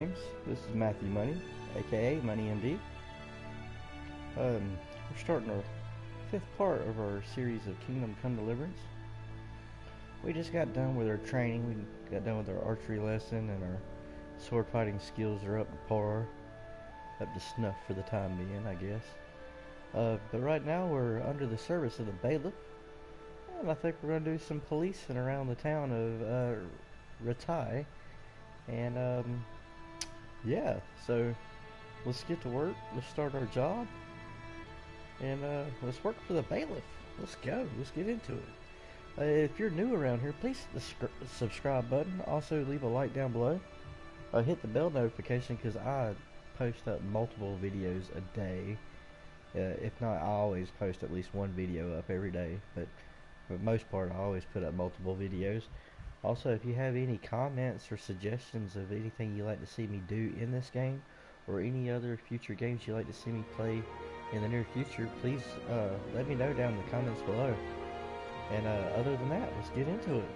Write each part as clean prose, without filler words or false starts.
This is Matthew Money, aka Money MD. We're starting our fifth part of our series of Kingdom Come Deliverance. We just got done with our training. We got done with our archery lesson, and our sword fighting skills are up to par, up to snuff for the time being, I guess. But right now we're under the service of the bailiff, and I think we're going to do some policing around the town of Ratai. And yeah, so let's get to work. Let's start our job, and let's work for the bailiff. Let's go. Let's get into it. If you're new around here, please hit the subscribe button. Also, leave a like down below. Hit the bell notification because I post up multiple videos a day. If not, I always post at least one video up every day. But for the most part, I always put up multiple videos. Also, if you have any comments or suggestions of anything you'd like to see me do in this game, or any other future games you'd like to see me play in the near future, please let me know down in the comments below. And other than that, let's get into it.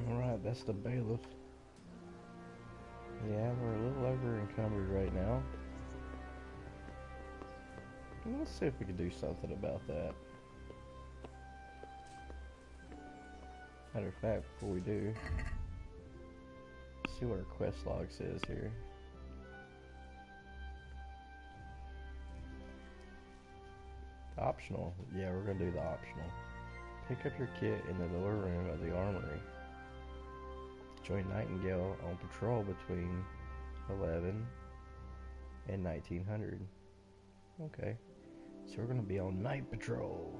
Alright, that's the bailiff. Yeah, we're a little over encumbered right now. Let's see if we can do something about that. Matter of fact, before we do, let's see what our quest log says here. Optional. Yeah, we're gonna do the optional. Pick up your kit in the lower room of the armory. Join Nightingale on patrol between 11 and 1900. Okay, so we're gonna be on night patrol.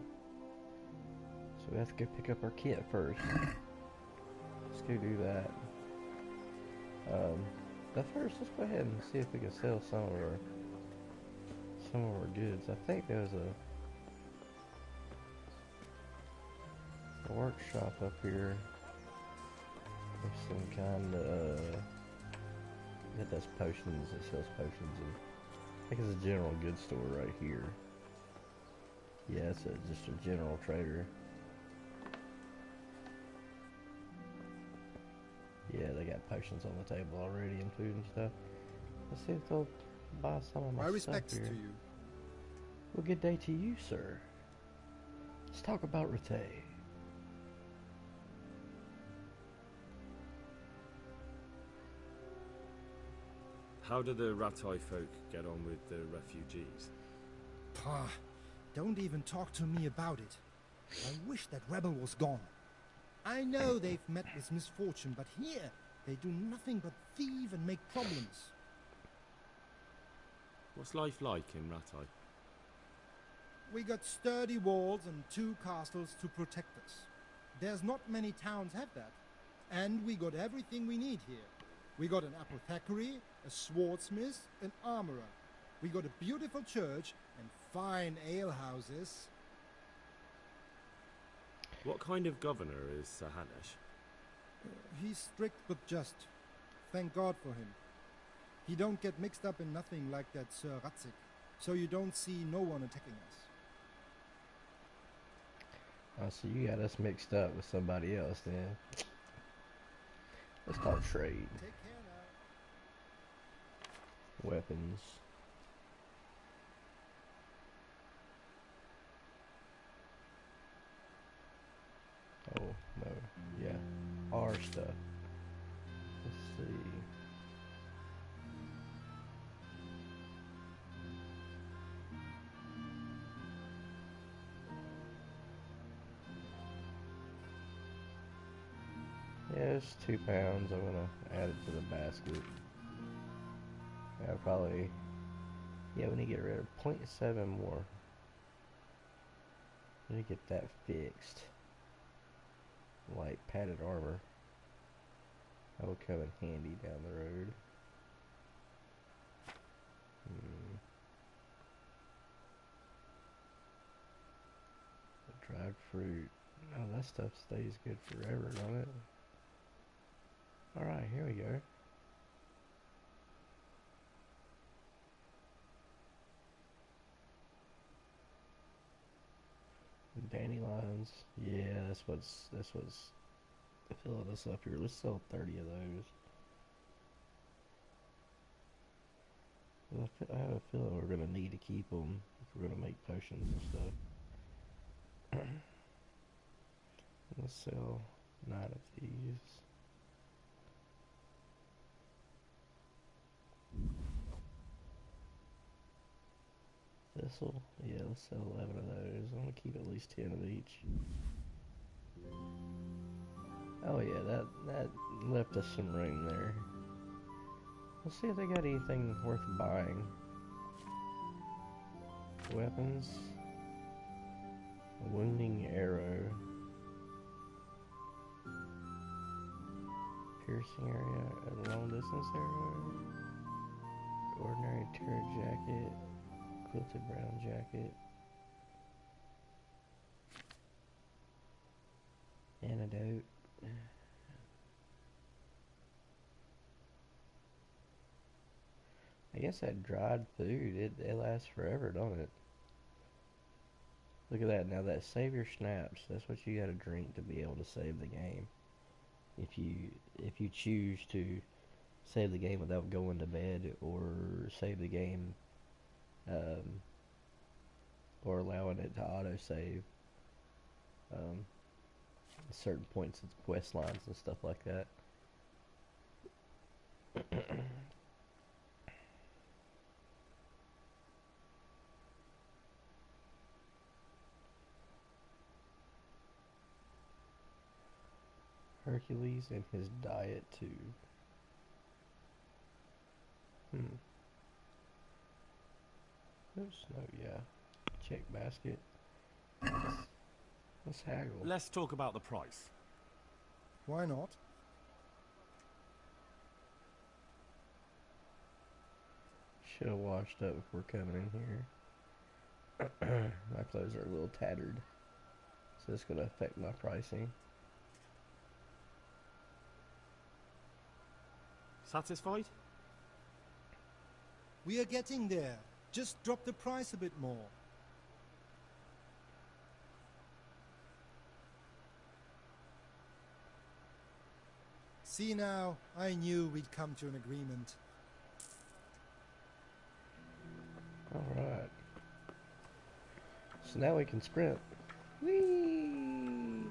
So we have to go pick up our kit first. Let's go do that. But first, let's go ahead and see if we can sell some of our goods. I think there's a workshop up here of some kind. That does potions. It sells potions, and I think it's a general goods store right here. Yeah, it's just a general trader. Yeah, they got potions on the table already and food and stuff. Let's see if they'll buy some of my stuff respects here. to you. Well, good day to you, sir. Let's talk about Rate. How do the Ratai folk get on with the refugees? Pah, don't even talk to me about it. I wish that rebel was gone. I know they've met with misfortune, but here they do nothing but thieve and make problems. What's life like in Ratai? We got sturdy walls and 2 castles to protect us. There's not many towns have that. And we got everything we need here. We got an apothecary, a swordsmith, an armorer. We got a beautiful church and fine alehouses. What kind of governor is Sahanesh? He's strict but just. Thank God for him. He don't get mixed up in nothing like that Sir Ratzik, so you don't see no one attacking us. Oh, so you got us mixed up with somebody else then. Let's talk trade. Take care now. Weapons. Oh, no. Yeah. Our stuff. Let's see. it's 2 pounds. I'm gonna add it to the basket. I'll probably, yeah, we need to get rid of 0.7 more. We need to get that fixed. Light padded armor. That will come in handy down the road. The dried fruit. Oh, that stuff stays good forever, don't it? Alright, here we go. Dandelions. Yeah, that's what's filling us up here. Let's sell 30 of those. I have a feeling we're gonna need to keep them if we're gonna make potions and stuff. Let's sell 9 of these. This'll, yeah, let's sell 11 of those. I'm gonna keep at least 10 of each. Oh yeah, that left us some room there. Let's see if they got anything worth buying. Weapons. A wounding arrow. Piercing area. A long distance arrow. Ordinary tear jacket. Quilted brown jacket. Antidote. I guess that dried food, it lasts forever, don't it? Look at that. Now that save your snaps, that's what you gotta drink to be able to save the game. If you choose to save the game without going to bed, or save the game or allowing it to auto save certain points of quest lines and stuff like that. Hercules and his diet too. Oops, no, yeah. Check basket. Let's haggle. Let's talk about the price. Why not? Should have washed up before coming in here. My clothes are a little tattered, so it's going to affect my pricing. Satisfied? We are getting there. Just drop the price a bit more. See now, I knew we'd come to an agreement. Alright. So now we can sprint. Whee!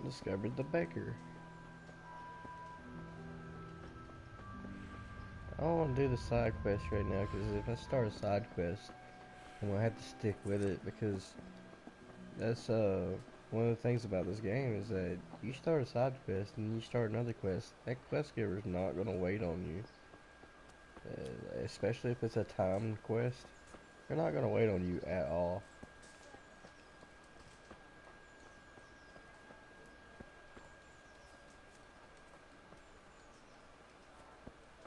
Discovered the baker. I don't want to do the side quest right now, because if I start a side quest, I'm going to have to stick with it, because that's one of the things about this game is that you start a side quest and you start another quest, that quest giver is not going to wait on you. Especially if it's a timed quest, they're not going to wait on you at all.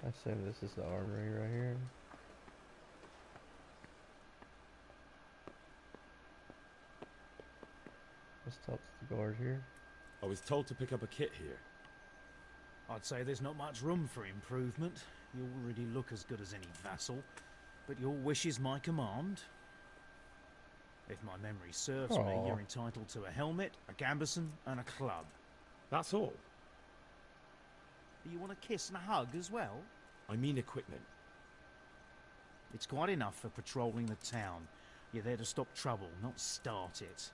I assume this is the armory right here. Let's talk to the guard here. I was told to pick up a kit here. I'd say there's not much room for improvement. You already look as good as any vassal, but your wish is my command. If my memory serves me, you're entitled to a helmet, a gambeson, and a club. That's all? You want a kiss and a hug as well? I mean equipment. It's quite enough for patrolling the town. You're there to stop trouble, not start it.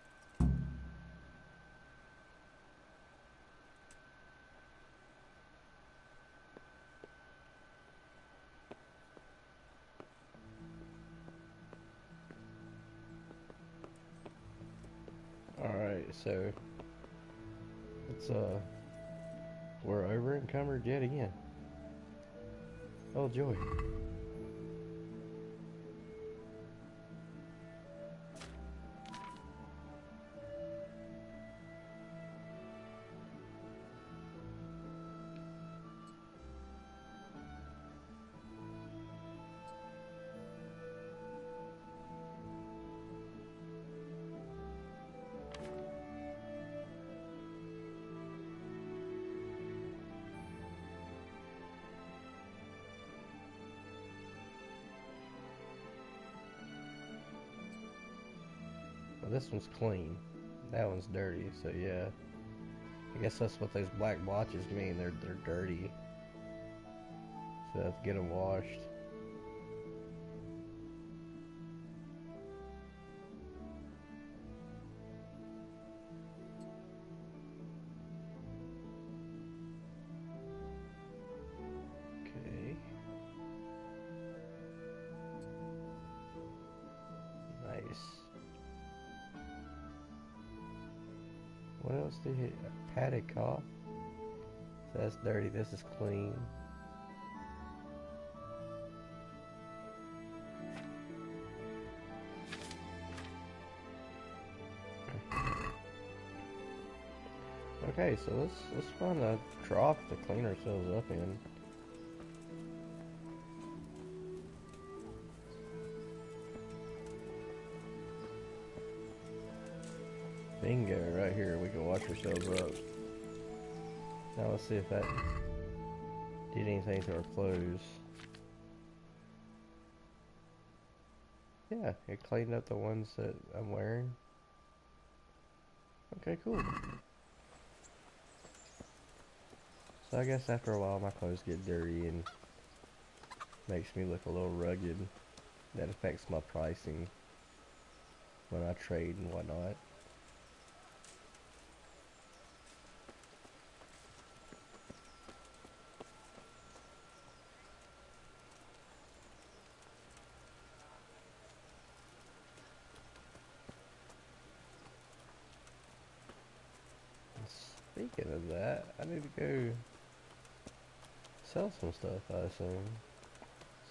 Alright, so it's we're over encumbered yet again. Oh joy. Well, this one's clean. That one's dirty, so yeah. I guess that's what those black blotches mean. They're dirty. So I have to get them washed. Okay. Nice. What else did he? Padded cough. So that's dirty. This is clean. Okay, so let's find a trough to clean ourselves up in. Bingo, right here. We can wash ourselves up. Now let's see if that did anything to our clothes. Yeah, it cleaned up the ones that I'm wearing. Okay, cool. So I guess after a while my clothes get dirty and makes me look a little rugged. That affects my pricing when I trade and whatnot. Speaking of that, I need to go sell some stuff, I assume.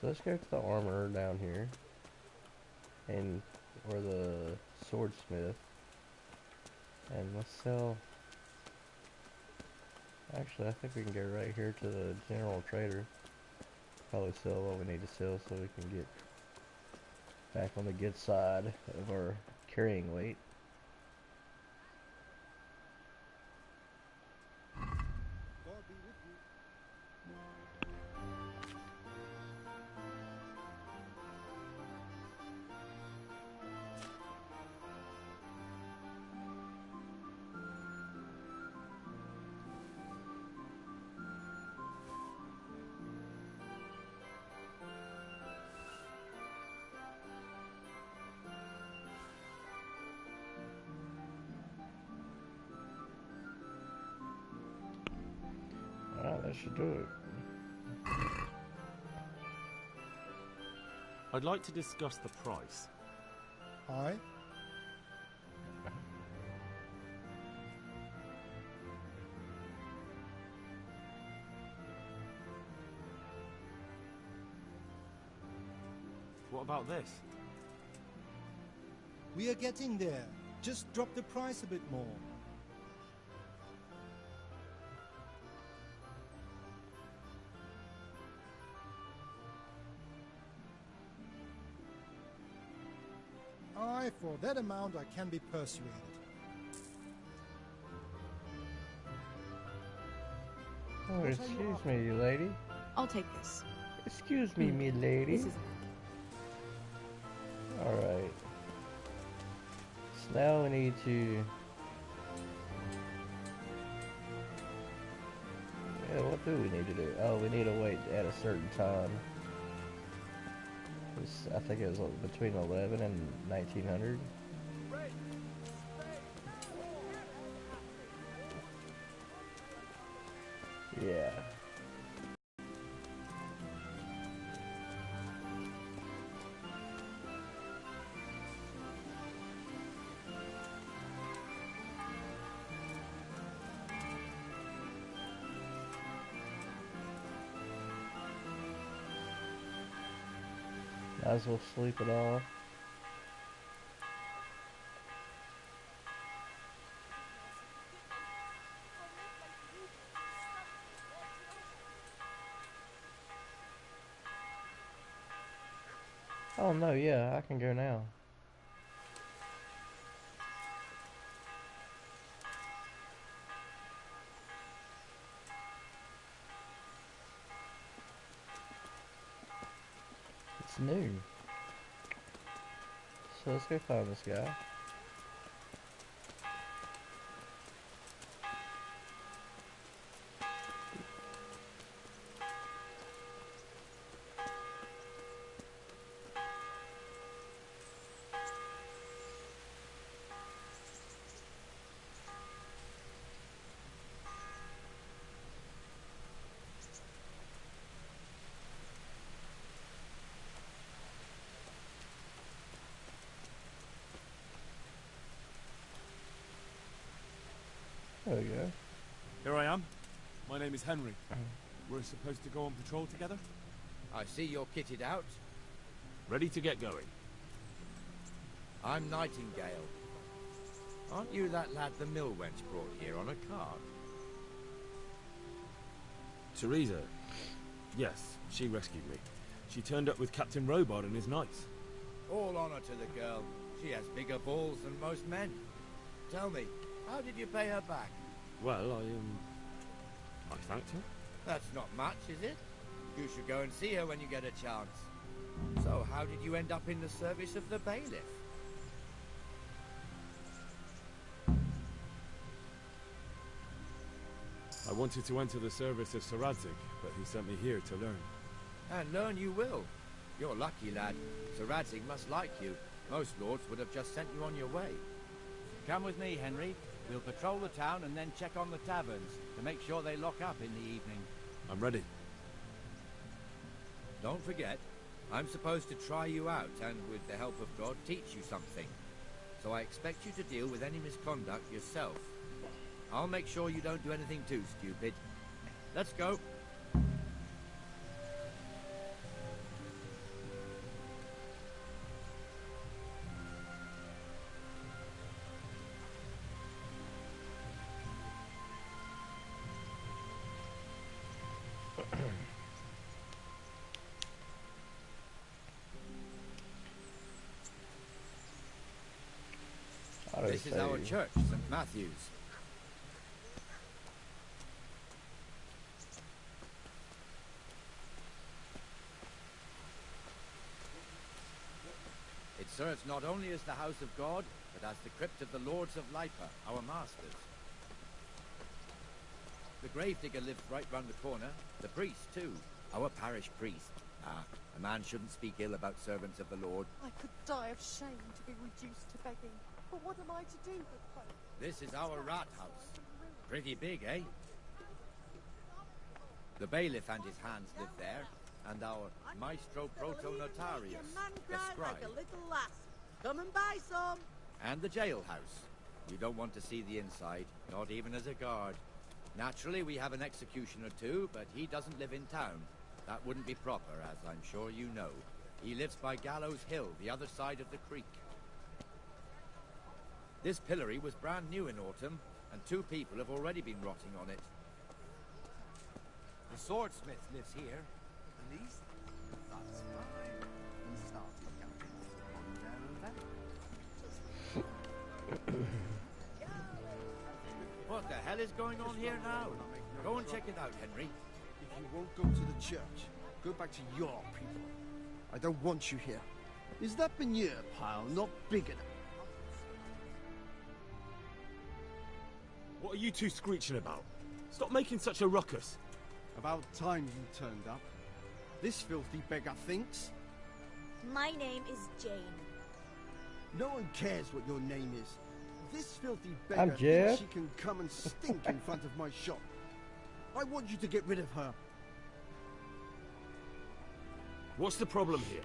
So let's go to the armorer down here, and or the swordsmith, and let's sell. Actually, I think we can go right here to the general trader. Probably sell what we need to sell so we can get back on the good side of our carrying weight. God be with you. Alright, that should do it. I'd like to discuss the price. Aye. What about this? We are getting there. Just drop the price a bit more. Aye, for that amount I can be persuaded. Oh, What are you excuse me, lady. I'll take this. Excuse me, me lady. This is Alright. So now we need to... Yeah, what do we need to do? Oh, we need to wait at a certain time. I think it was between 11 and 1900. Yeah. Might as well sleep it off. Oh no, yeah, I can go now. It's new. So let's go find this guy. There we go. Here I am. My name is Henry. We're supposed to go on patrol together? I see you're kitted out. Ready to get going. I'm Nightingale. Aren't you that lad the mill wench brought here on a cart? Teresa. Yes, she rescued me. She turned up with Captain Robard and his knights. All honor to the girl. She has bigger balls than most men. Tell me, how did you pay her back? Well, I thanked her. That's not much, is it? You should go and see her when you get a chance. So, how did you end up in the service of the bailiff? I wanted to enter the service of Sir Radzig, but he sent me here to learn. And learn you will. You're lucky, lad. Sir Radzig must like you. Most lords would have just sent you on your way. Come with me, Henry. We'll patrol the town and then check on the taverns to make sure they lock up in the evening. I'm ready. Don't forget, I'm supposed to try you out and, with the help of God, teach you something. So I expect you to deal with any misconduct yourself. I'll make sure you don't do anything too stupid. Let's go. This is our church, St. Matthew's. It serves not only as the house of God, but as the crypt of the Lords of Lipa, our masters. The gravedigger lives right round the corner. The priest, too. Our parish priest. Ah, a man shouldn't speak ill about servants of the Lord. I could die of shame to be reduced to begging. But what am I to do but hope? This is our rat house. Pretty big, eh? The bailiff and his hands live there, and our maestro proto-notarius, the scribe. Like a little lass. Come and buy some. And the jailhouse. You don't want to see the inside, not even as a guard. Naturally, we have an executioner too, but he doesn't live in town. That wouldn't be proper, as I'm sure you know. He lives by Gallows Hill, the other side of the creek. This pillory was brand new in autumn, and 2 people have already been rotting on it. The swordsmith lives here. At least that's fine. He started coming What the hell is going on here now? Go and check it out, Henry. If you won't go to the church, go back to your people. I don't want you here. Is that manure pile not big enough? What are you two screeching about? Stop making such a ruckus. About time you turned up. This filthy beggar thinks. My name is Jane. No one cares what your name is. This filthy I'm beggar Jeff. thinks she can come and stink in front of my shop. I want you to get rid of her. What's the problem here?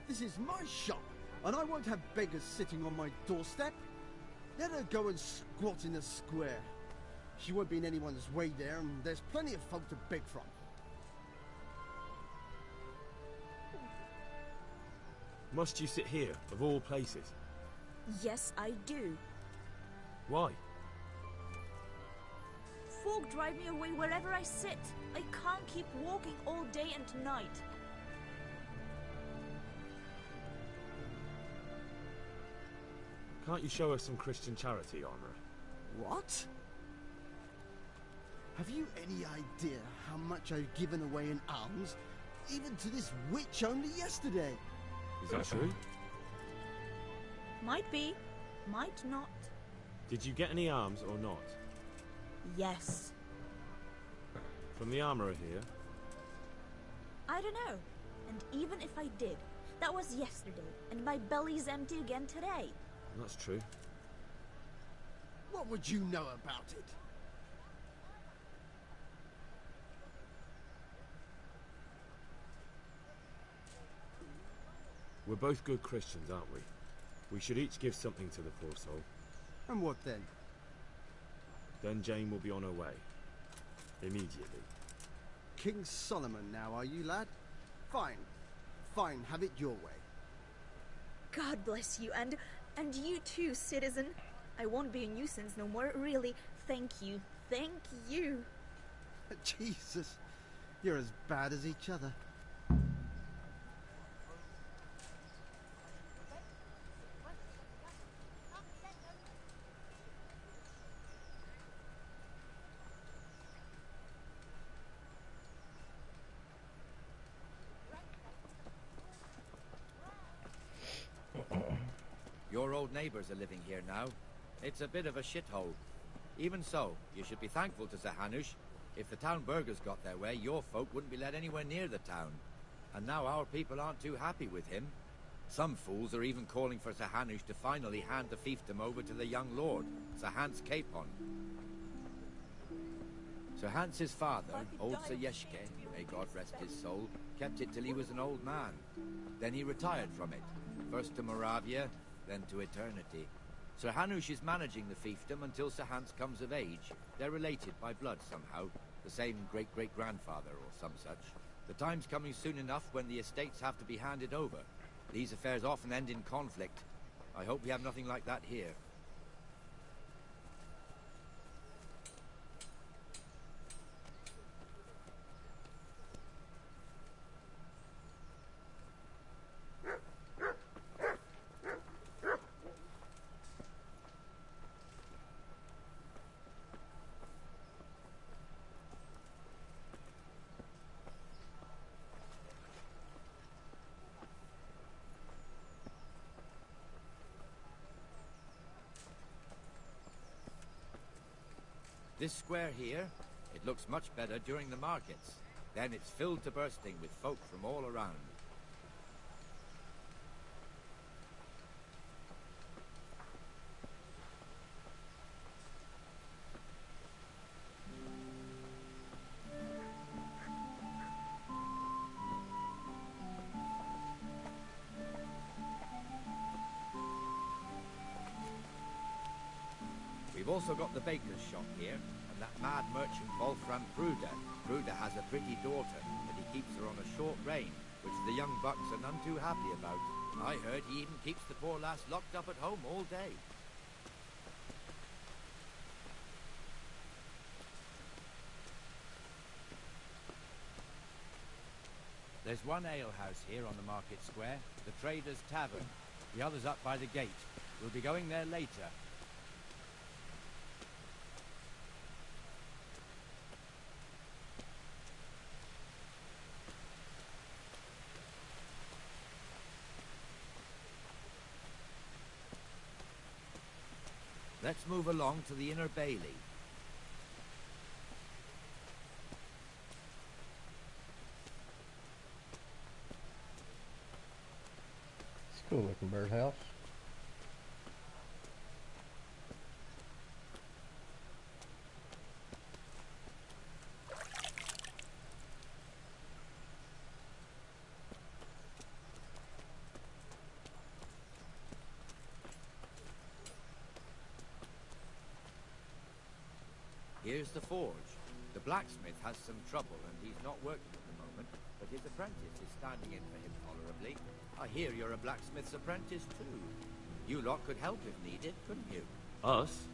This is my shop, and I won't have beggars sitting on my doorstep. Let her go and squat in the square. She won't be in anyone's way there, and there's plenty of folk to beg from. Must you sit here, of all places? Yes, I do. Why? Folk drive me away wherever I sit. I can't keep walking all day and night. Can't you show us some Christian charity, Armourer? What? Have you any idea how much I've given away in alms, even to this witch only yesterday? Is that true? Might be, might not. Did you get any alms or not? Yes. From the Armourer here? I don't know. And even if I did, that was yesterday, and my belly's empty again today. That's true. What would you know about it? We're both good Christians, aren't we? We should each give something to the poor soul. And what then? Then Jane will be on her way. Immediately. King Solomon now, are you, lad? Fine. Fine, have it your way. God bless you, and you too, citizen. I won't be a nuisance no more, really. Thank you. Thank you. Jesus, you're as bad as each other. Your old neighbours are living here now. It's a bit of a shithole. Even so, you should be thankful to Sir Hanush. If the town burghers got their way, your folk wouldn't be let anywhere near the town. And now our people aren't too happy with him. Some fools are even calling for Sir Hanush to finally hand the fiefdom over to the young lord, Sir Hans Capon. Sir Hans's father, old Sir Yeshke, may God rest his soul, kept it till he was an old man. Then he retired from it, first to Moravia, then to eternity. Sir Hanush is managing the fiefdom until Sir Hans comes of age. They're related by blood somehow, the same great-great-grandfather or some such. The time's coming soon enough when the estates have to be handed over. These affairs often end in conflict. I hope we have nothing like that here. This square here, it looks much better during the markets. Then it's filled to bursting with folk from all around. We've also got the baker's shop here, and that mad merchant Wolfram Bruder. Bruder has a pretty daughter, but he keeps her on a short rein, which the young bucks are none too happy about. I heard he even keeps the poor lass locked up at home all day. There's one alehouse here on the market square, the Trader's Tavern. The other's up by the gate. We'll be going there later. Let's move along to the Inner Bailey. It's a cool looking birdhouse. Here's the forge. The blacksmith has some trouble and he's not working at the moment, but his apprentice is standing in for him tolerably. I hear you're a blacksmith's apprentice too. You lot could help if needed, couldn't you? Us?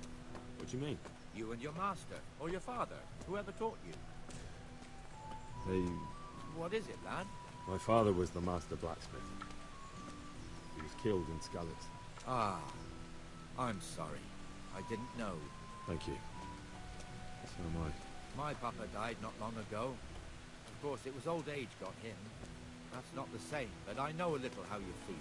What do you mean? You and your master, or your father, whoever taught you. What is it, lad? My father was the master blacksmith. He was killed in Skalitz. Ah, I'm sorry. I didn't know. Thank you. So am I. My papa died not long ago. Of course, it was old age got him. That's not the same, but I know a little how you feel.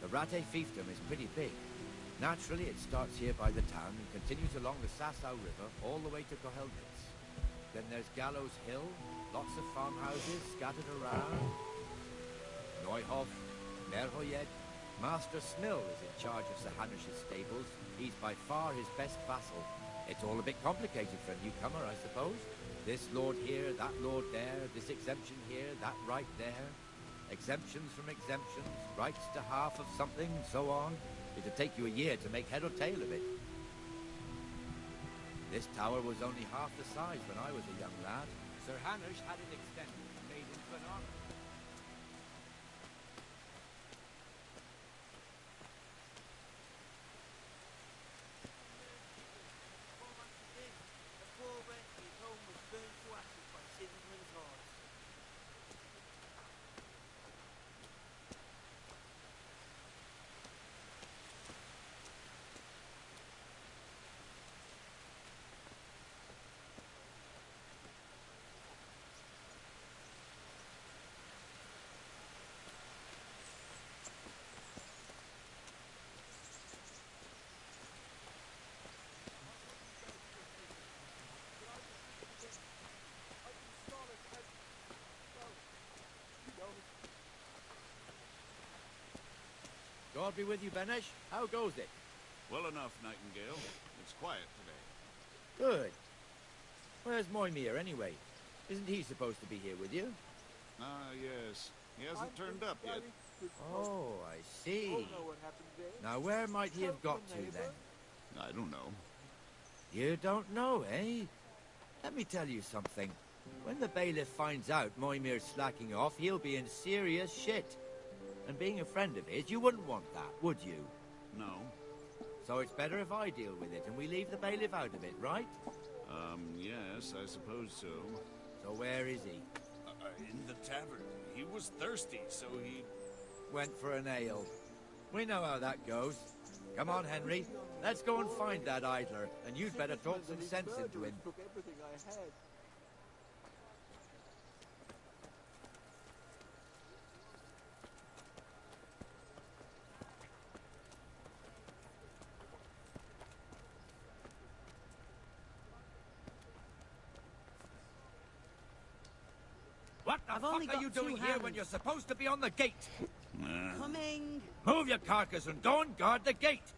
The Rate fiefdom is pretty big. Naturally, it starts here by the town and continues along the Sasau River all the way to Kohelnitz. Then there's Gallows Hill, lots of farmhouses scattered around. Neuhof, Merhoyed. Master Smill is in charge of Sir Hanish's stables. He's by far his best vassal. It's all a bit complicated for a newcomer, I suppose. This lord here, that lord there, this exemption here, that right there. Exemptions from exemptions, rights to half of something, so on. It'd take you a year to make head or tail of it. This tower was only half the size when I was a young lad. Sir Hanish had it extended and made into an armor. God be with you, Benesh. How goes it? Well enough, Nightingale. It's quiet today. Good. Where's Moimir, anyway? Isn't he supposed to be here with you? Ah, yes. He hasn't turned up yet. Oh, I see. Now, where might he have got to, then? I don't know. You don't know, eh? Let me tell you something. When the bailiff finds out Moimir's slacking off, he'll be in serious shit. And being a friend of his, you wouldn't want that, would you? No. So it's better if I deal with it and we leave the bailiff out of it, right? Yes, I suppose so. So where is he? In the tavern. He was thirsty, so he... went for an ale. We know how that goes. Come on, Henry. Let's go and find that idler, and you'd better talk some sense into him. Took everything I had. What the fuck are you doing here when you're supposed to be on the gate? Coming. Move your carcass and go and guard the gate.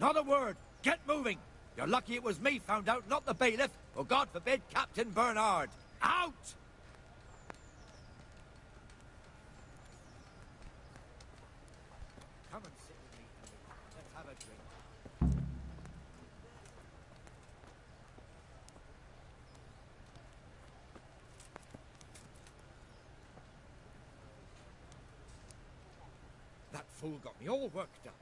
Not a word. Get moving. You're lucky it was me found out, not the bailiff, or God forbid, Captain Bernard. Out! Come and sit with me, Henry. Let's have a drink. That fool got me all worked up.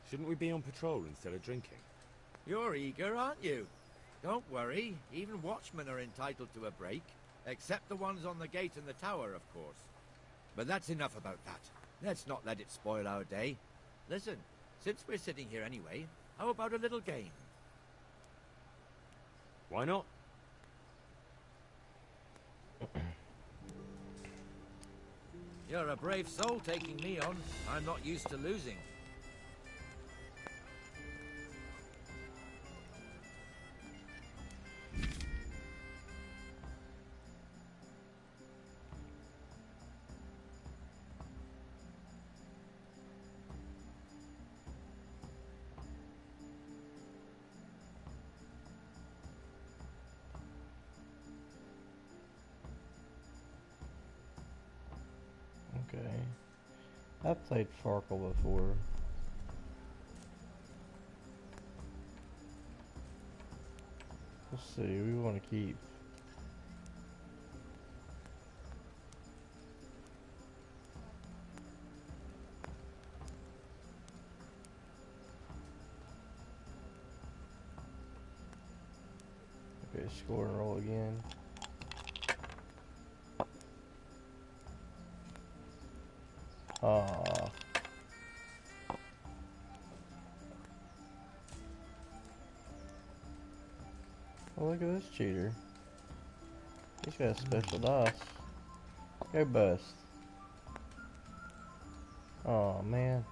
Shouldn't we be on patrol instead of drinking? You're eager, aren't you? Don't worry. Even watchmen are entitled to a break. Except the ones on the gate and the tower, of course. But that's enough about that. Let's not let it spoil our day. Listen, since we're sitting here anyway, how about a little game? Why not? You're a brave soul taking me on. I'm not used to losing. I've played Farkle before. Let's see, we want to keep. Okay, score and roll again. Aww. Oh, look at this cheater. He's got a special DOS. Go bust. Oh man.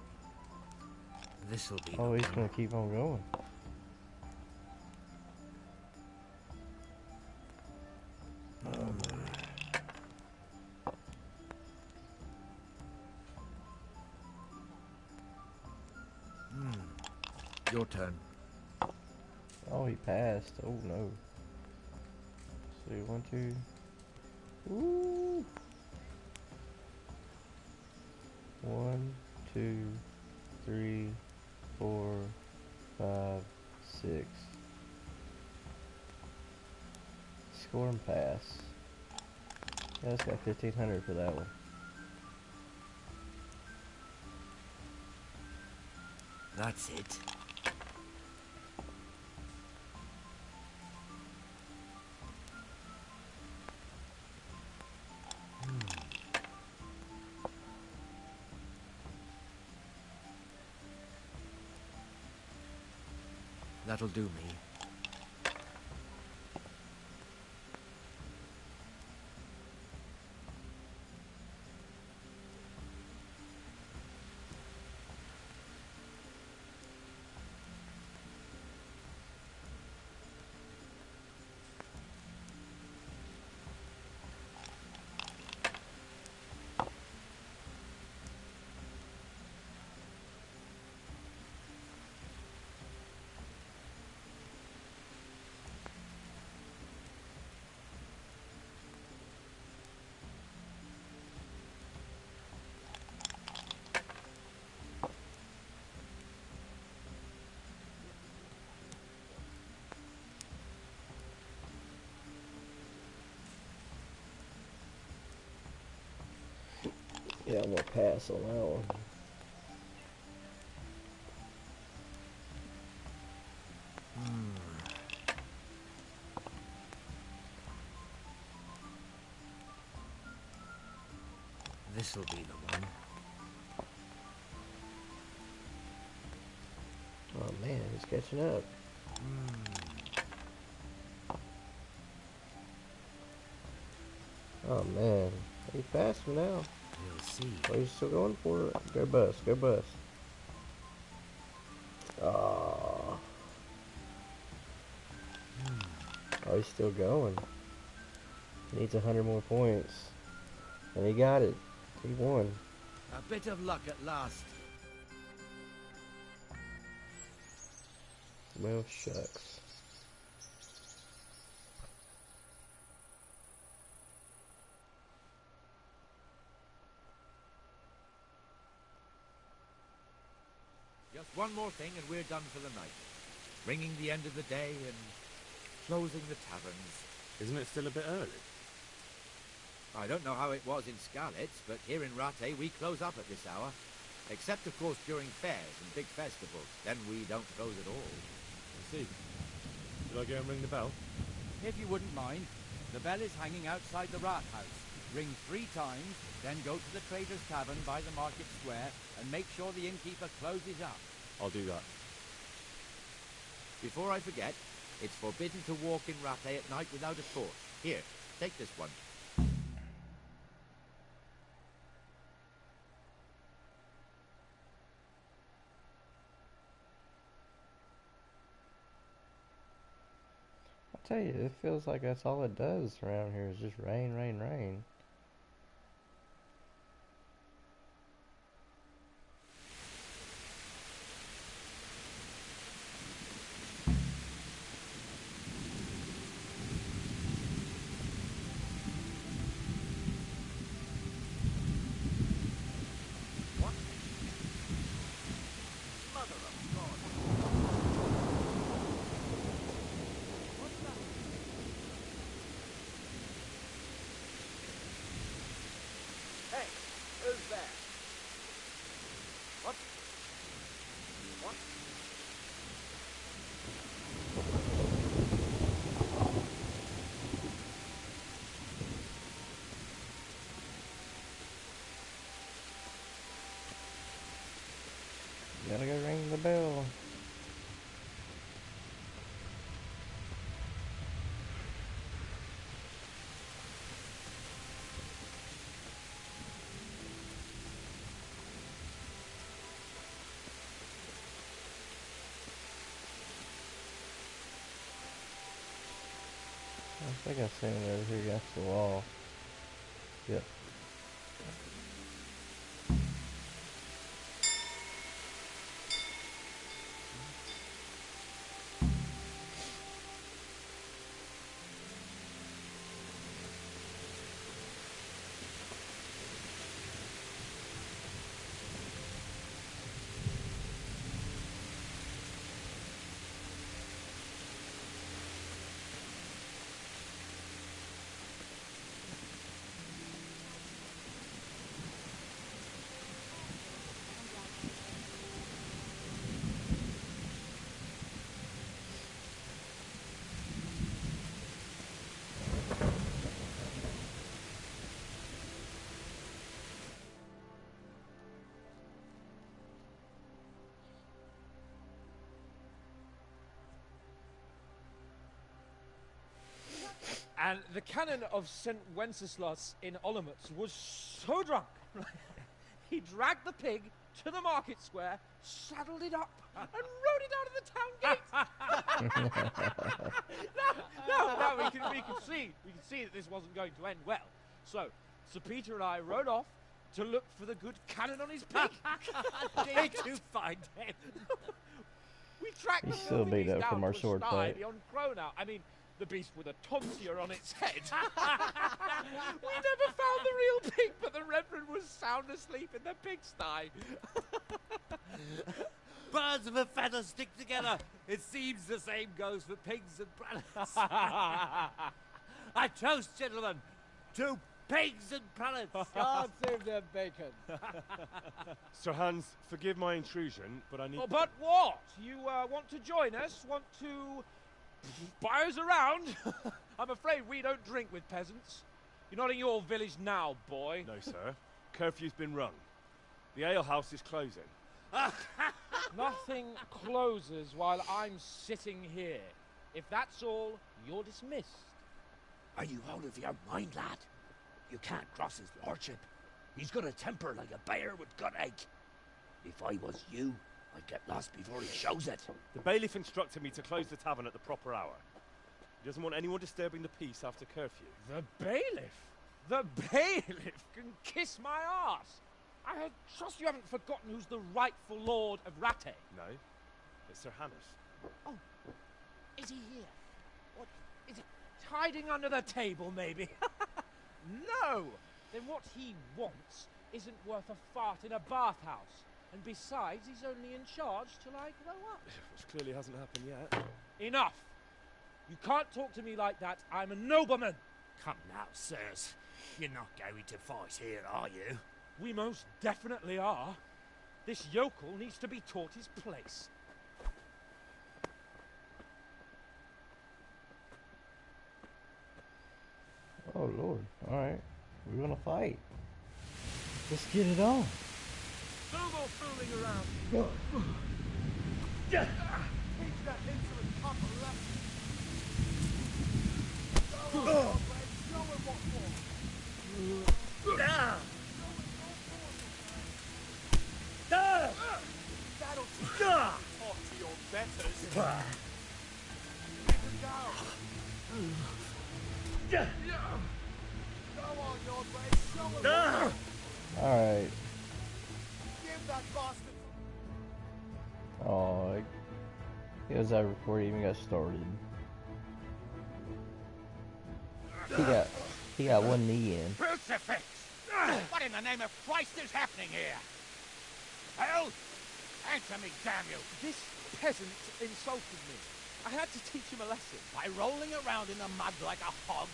This'll be. Oh, he's gonna keep on going. Oh man. Your turn. Oh, he passed. Oh no. Let's see, 1, 2. Ooh. 1, 2, 3, 4, 5, 6. Score and pass. Yeah, it's got 1,500 for that one. That's it. That'll do me. Yeah, I'm gonna pass on that one. This'll be the one. Oh man, he's catching up. Oh man, he passed him now. We'll see. Oh, he's still going for it. Go bust, go bust. Oh. Oh, he's still going. Needs 100 more points. And he got it. He won. A bit of luck at last. Well, shucks. Just one more thing and we're done for the night. Ringing the end of the day and closing the taverns. Isn't it still a bit early? I don't know how it was in Skalitz, but here in Rattay we close up at this hour. Except, of course, during fairs and big festivals. Then we don't close at all. I see. Should I go and ring the bell? If you wouldn't mind, the bell is hanging outside the Rathouse. Ring 3 times, then go to the Trader's Tavern by the Market Square and make sure the innkeeper closes up. I'll do that. Before I forget, it's forbidden to walk in Rattay at night without a torch. Here, take this one. I tell you, it feels like that's all it does around here is just rain, rain, rain. What? What? What? Gotta go ring the bell. I think I've seen it over here against the wall. Yep. And the canon of St. Wenceslas in Olomouc was so drunk, he dragged the pig to the market square, saddled it up, and rode it out of the town gate. No, we could see that this wasn't going to end well. So, Sir Peter and I rode off to look for the good canon on his pig. Did you find him? We tracked He's the still filthy beat beast up down from our to a sword sty fight. beyond Cronau. I mean, the beast with a tonsure on its head. We never found the real pig, but the Reverend was sound asleep in the pigsty. Birds of a feather stick together. It seems the same goes for pigs and prelates. I toast, gentlemen, to pigs and prelates. God save their bacon. Sir Hans, forgive my intrusion, but I need... Oh, but what? You want to join us? Want to buy us around? I'm afraid we don't drink with peasants. You're not in your village now, boy. No, sir. Curfew's been rung. The alehouse is closing. Nothing closes while I'm sitting here. If that's all, you're dismissed. Are you out of your mind, lad? You can't cross his lordship. He's got a temper like a bear with gut ache. If I was you, I'd get lost before he shows it. The bailiff instructed me to close the tavern at the proper hour. He doesn't want anyone disturbing the peace after curfew. The bailiff? The bailiff can kiss my arse. I trust you haven't forgotten who's the rightful lord of Rattay. No, it's Sir Hannes. Oh, is he here? What, is he hiding under the table, maybe? No! Then what he wants isn't worth a fart in a bathhouse. And besides, he's only in charge till I grow up. Which clearly hasn't happened yet. Enough! You can't talk to me like that. I'm a nobleman. Come now, sirs. You're not going to fight here, are you? We most definitely are. This yokel needs to be taught his place. Oh Lord! All right, we're gonna fight. Let's get it on. No more fooling around. Teach that insolent cunt a lesson. Show him what for. That'll teach you to talk to your betters. Keep him down. Go on, your way. Show him. All right. Give that bastard. Oh, it was over before he even got started. He got one knee in. Crucifix! What in the name of Christ is happening here? Hell? Answer me, damn you! This peasant insulted me. I had to teach him a lesson. By rolling around in the mud like a hog?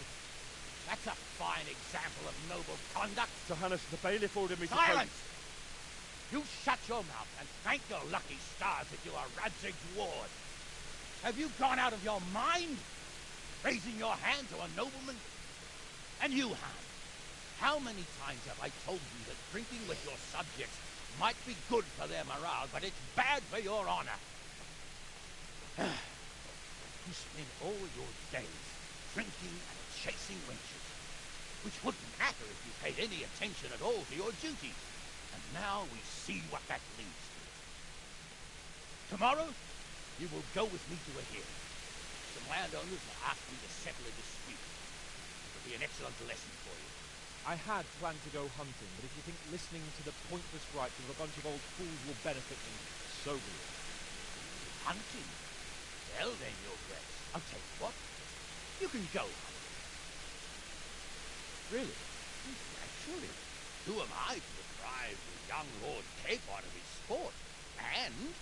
That's a fine example of noble conduct. Sir Hannes, the bailiff ordered me to... Silence! You shut your mouth and thank your lucky stars that you are Radzig's ward. Have you gone out of your mind? Raising your hand to a nobleman? And you, Han, how many times have I told you that drinking with your subjects might be good for their morale, but it's bad for your honor? You spend all your days drinking and chasing wenches, which wouldn't matter if you paid any attention at all to your duties. And now we see what that leads to. Tomorrow, you will go with me to a hearing. Some landowners will ask me to settle a dispute. It will be an excellent lesson for you. I had planned to go hunting, but if you think listening to the pointless gripes of a bunch of old fools will benefit me, so be it. Hunting? Well then, your grace, I'll tell you what. You can go hunting. Really? Naturally. Who am I to deprive the young Lord Capon of his sport? And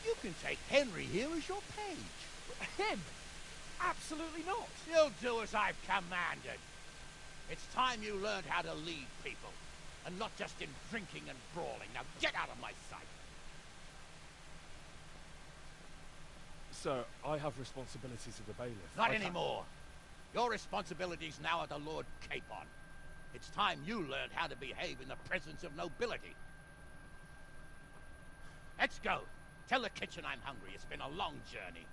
you can take Henry here as your page. Him? Absolutely not. You'll do as I've commanded. It's time you learned how to lead people, and not just in drinking and brawling. Now get out of my sight. Sir, I have responsibilities of the bailiff. Not anymore. Your responsibilities now are the Lord Capon. It's time you learned how to behave in the presence of nobility. Let's go. Tell the kitchen I'm hungry. It's been a long journey.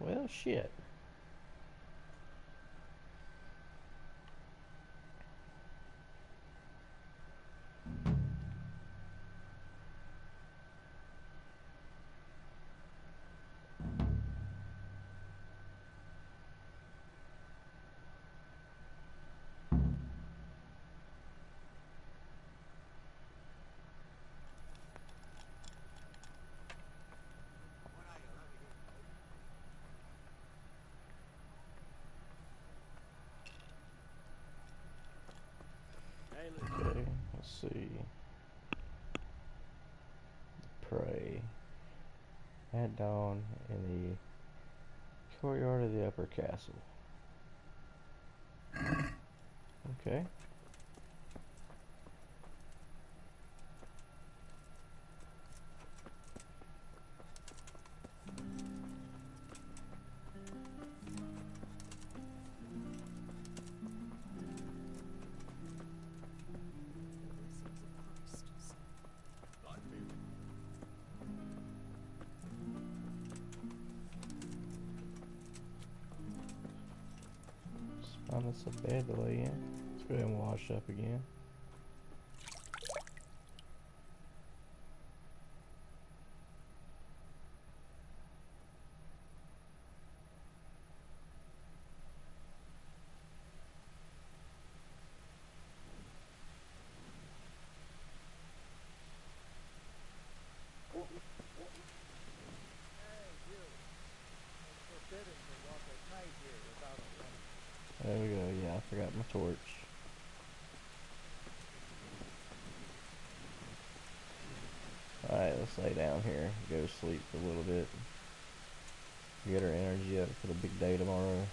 Well, shit. Okay, let's see. Pray. At dawn in the courtyard of the upper castle. Okay. Find us a bed to lay in. Let's go ahead and wash up again. There we go, yeah, I forgot my torch. Alright, let's lay down here, go to sleep for a little bit. Get our energy up for the big day tomorrow.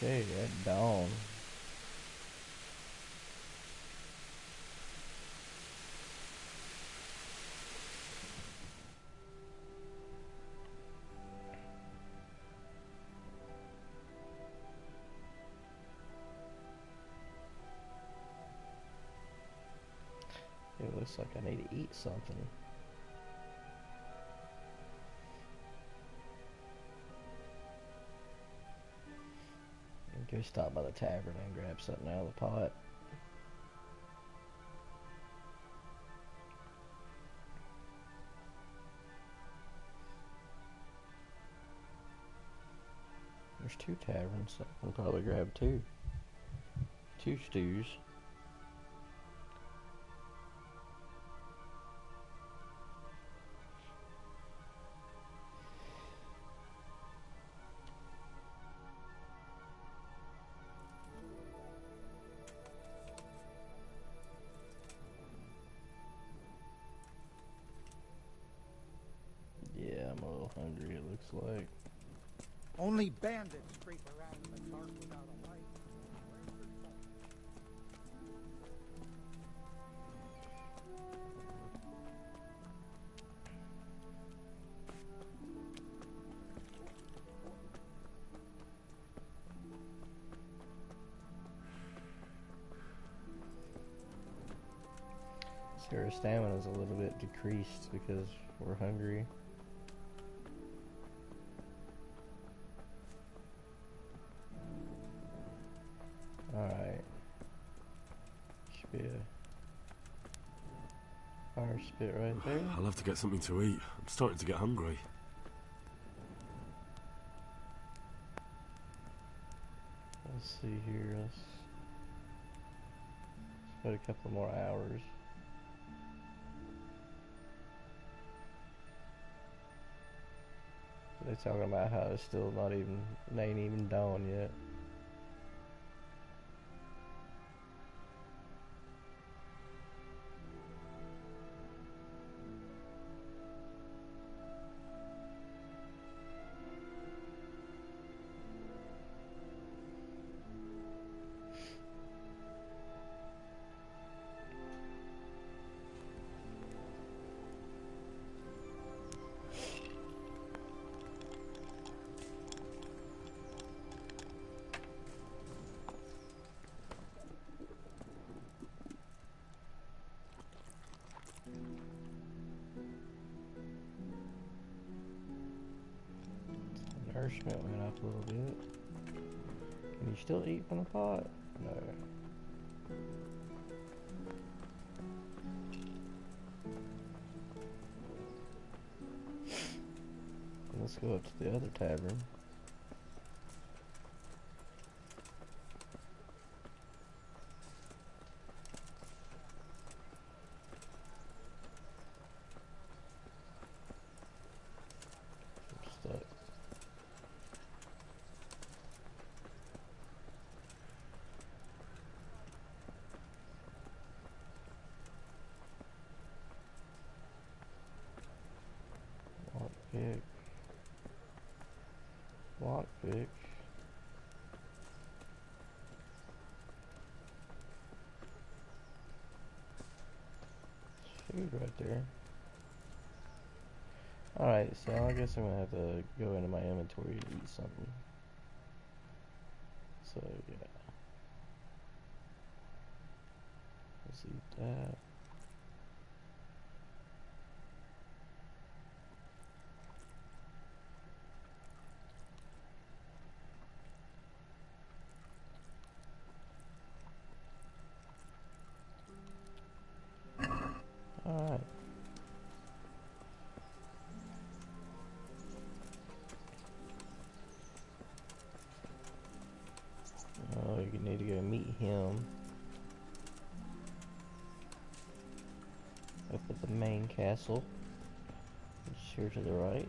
Okay, at dawn. It looks like I need to eat something. Go stop by the tavern and grab something out of the pot. There's 2 taverns, so I can probably grab 2 stews. Only bandits creep around in the dark without a light. See, our stamina is a little bit decreased because we're hungry. Alright. Should be a fire spit right there. I'll have to get something to eat. I'm starting to get hungry. Let's see here. Let's put a couple more hours. They're talking about how it's still not even, it ain't even dawn yet. Nourishment went up a little bit. Can you still eat from the pot? No. Let's go up to the other tavern. I'm stuck. Lockpick. Lockpick. Food right there. Alright, so I guess I'm gonna have to go into my inventory to eat something. So, yeah. Let's eat that. Alright. Oh, you need to go meet him up at the main castle. It's here to the right.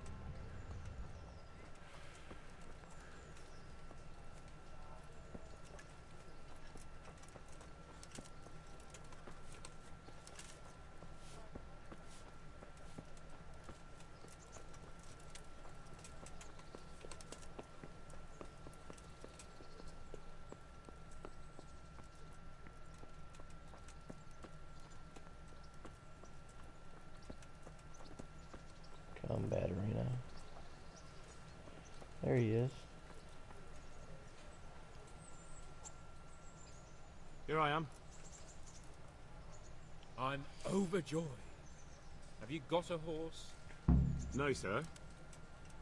Combat arena. There he is. Here I am. I'm overjoyed. Have you got a horse? No, sir.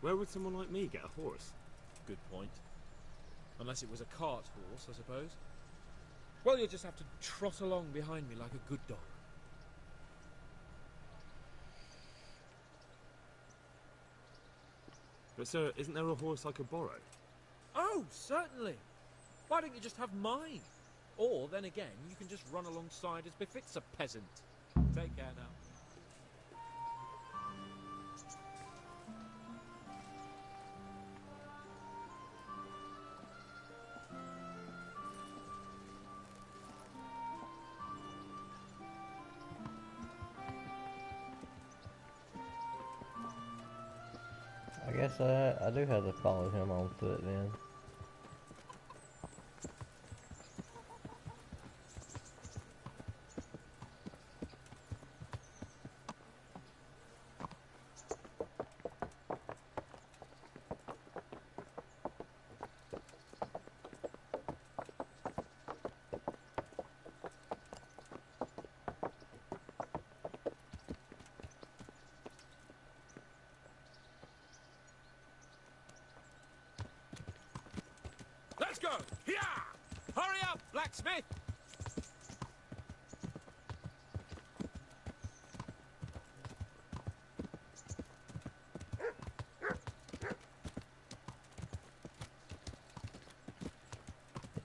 Where would someone like me get a horse? Good point. Unless it was a cart horse, I suppose. Well, you'll just have to trot along behind me like a good dog. But sir, isn't there a horse I could borrow? Oh, certainly. Why don't you just have mine? Or, then again, you can just run alongside as befits a peasant. Take care now. I guess I do have to follow him on foot then. Let's go! Here! Hurry up, blacksmith!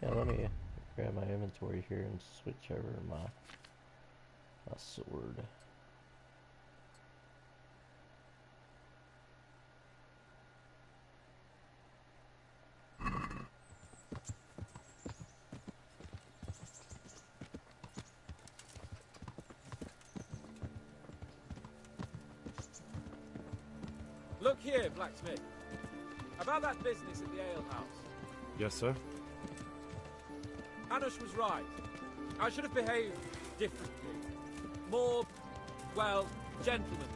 Yeah, let me grab my inventory here and switch over my sword. Look here, blacksmith. About that business at the alehouse. Yes, sir? Hanush was right. I should have behaved differently. More, well, gentlemanly.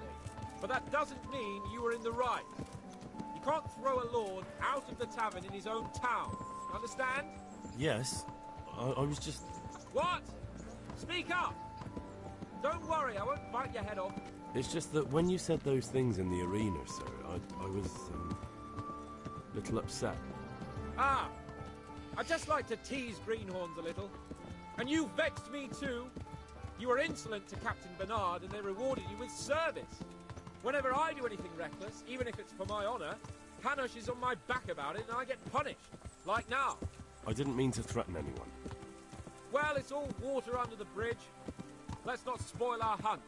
But that doesn't mean you were in the right. You can't throw a lord out of the tavern in his own town. Understand? Yes. I was just... What? Speak up! Don't worry, I won't bite your head off. It's just that when you said those things in the arena, sir, I was a little upset. Ah! I just like to tease greenhorns a little. And you vexed me too. You were insolent to Captain Bernard and they rewarded you with service. Whenever I do anything reckless, even if it's for my honour, Hanush is on my back about it and I get punished. Like now. I didn't mean to threaten anyone. Well, it's all water under the bridge. Let's not spoil our hunt.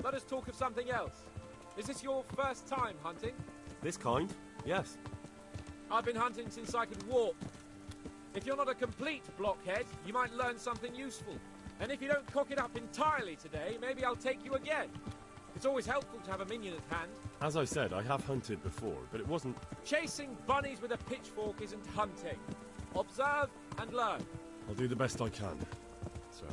Let us talk of something else. Is this your first time hunting? This kind? Yes. I've been hunting since I could walk. If you're not a complete blockhead, you might learn something useful. And if you don't cock it up entirely today, maybe I'll take you again. It's always helpful to have a minion at hand. As I said, I have hunted before, but it wasn't... Chasing bunnies with a pitchfork isn't hunting. Observe and learn. I'll do the best I can, sir.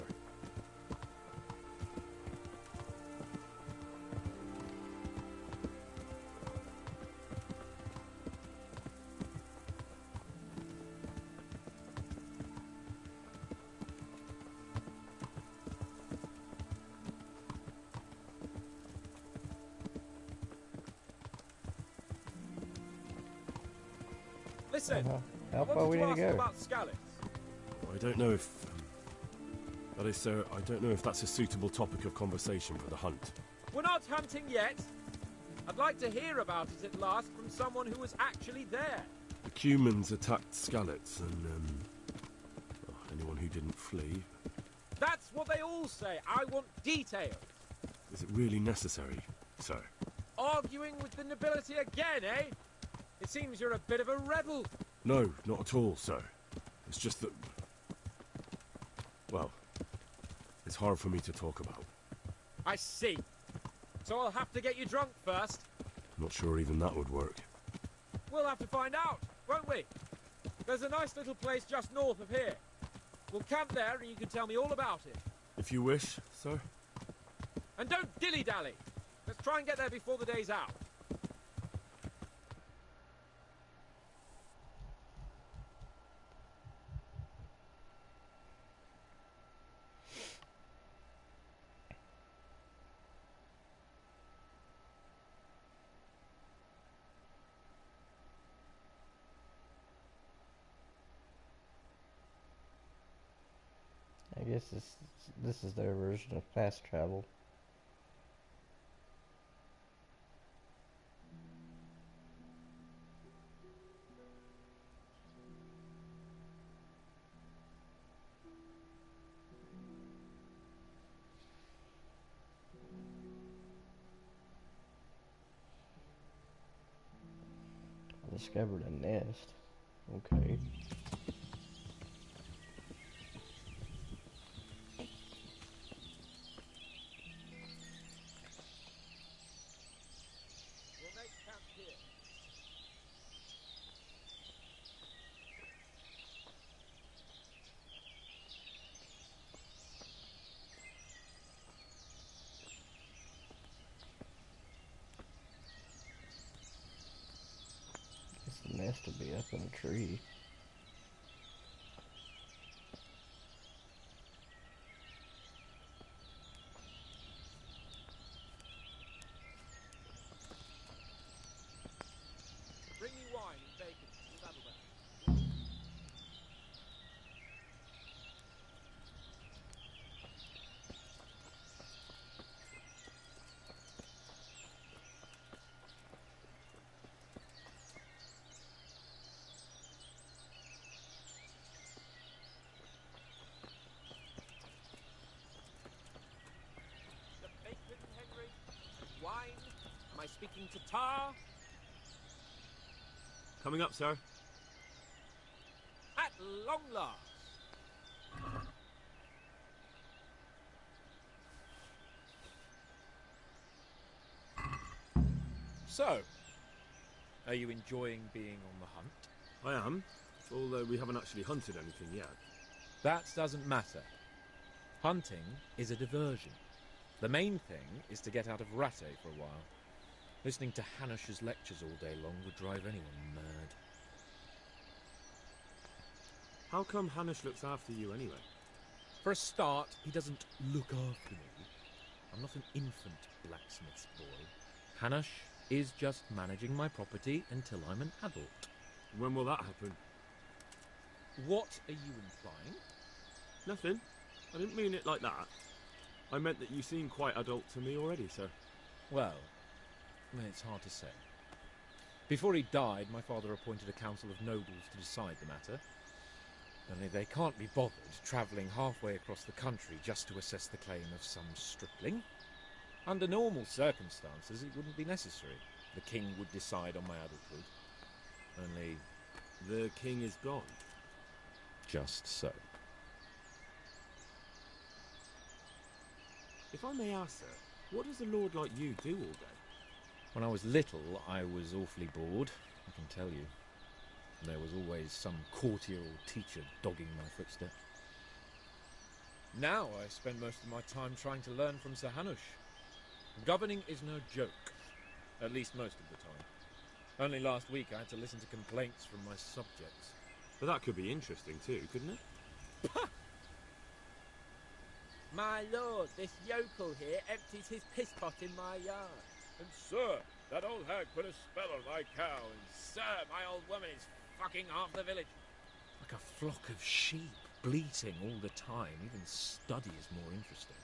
Listen, How I far wanted we to need to ask go? about scallops. I don't know if... that is, sir, I don't know if that's a suitable topic of conversation for the hunt. We're not hunting yet. I'd like to hear about it at last from someone who was actually there. The Cumans attacked Skallets, and, anyone who didn't flee. That's what they all say. I want details. Is it really necessary, sir? Arguing with the nobility again, eh? It seems you're a bit of a rebel. No, not at all, sir. It's just that... well, it's hard for me to talk about. I see. So I'll have to get you drunk first. I'm not sure even that would work. We'll have to find out, won't we? There's a nice little place just north of here. We'll camp there and you can tell me all about it. If you wish, sir. And don't dilly-dally. Let's try and get there before the day's out. I guess this is their version of fast travel. Discovered a nest. Okay. We'll make camp here. Guess the nest will be up in a tree. Bring me wine and bacon. That'll better. The bacon, Henry? Wine? Am I speaking to Tar? Coming up, sir. At long last. So, are you enjoying being on the hunt? I am, although we haven't actually hunted anything yet. That doesn't matter. Hunting is a diversion. The main thing is to get out of Rattay for a while. Listening to Hanush's lectures all day long would drive anyone mad. How come Hanush looks after you anyway? For a start, he doesn't look after me. I'm not an infant blacksmith's boy. Hanush is just managing my property until I'm an adult. When will that happen? What are you implying? Nothing. I didn't mean it like that. I meant that you seem quite adult to me already, sir. Well, it's hard to say. Before he died, my father appointed a council of nobles to decide the matter. Only they can't be bothered travelling halfway across the country just to assess the claim of some stripling. Under normal circumstances, it wouldn't be necessary. The king would decide on my adulthood. Only... the king is gone. Just so. If I may ask, sir, what does a lord like you do all day? When I was little, I was awfully bored, I can tell you. There was always some courtier or teacher dogging my footsteps. Now I spend most of my time trying to learn from Sir Hanush. Governing is no joke, at least most of the time. Only last week I had to listen to complaints from my subjects. But that could be interesting too, couldn't it? My lord, this yokel here empties his piss pot in my yard. And sir, that old hag put a spell on my cow, and sir, my old woman is fucking half the village. Like a flock of sheep, bleating all the time. Even study is more interesting.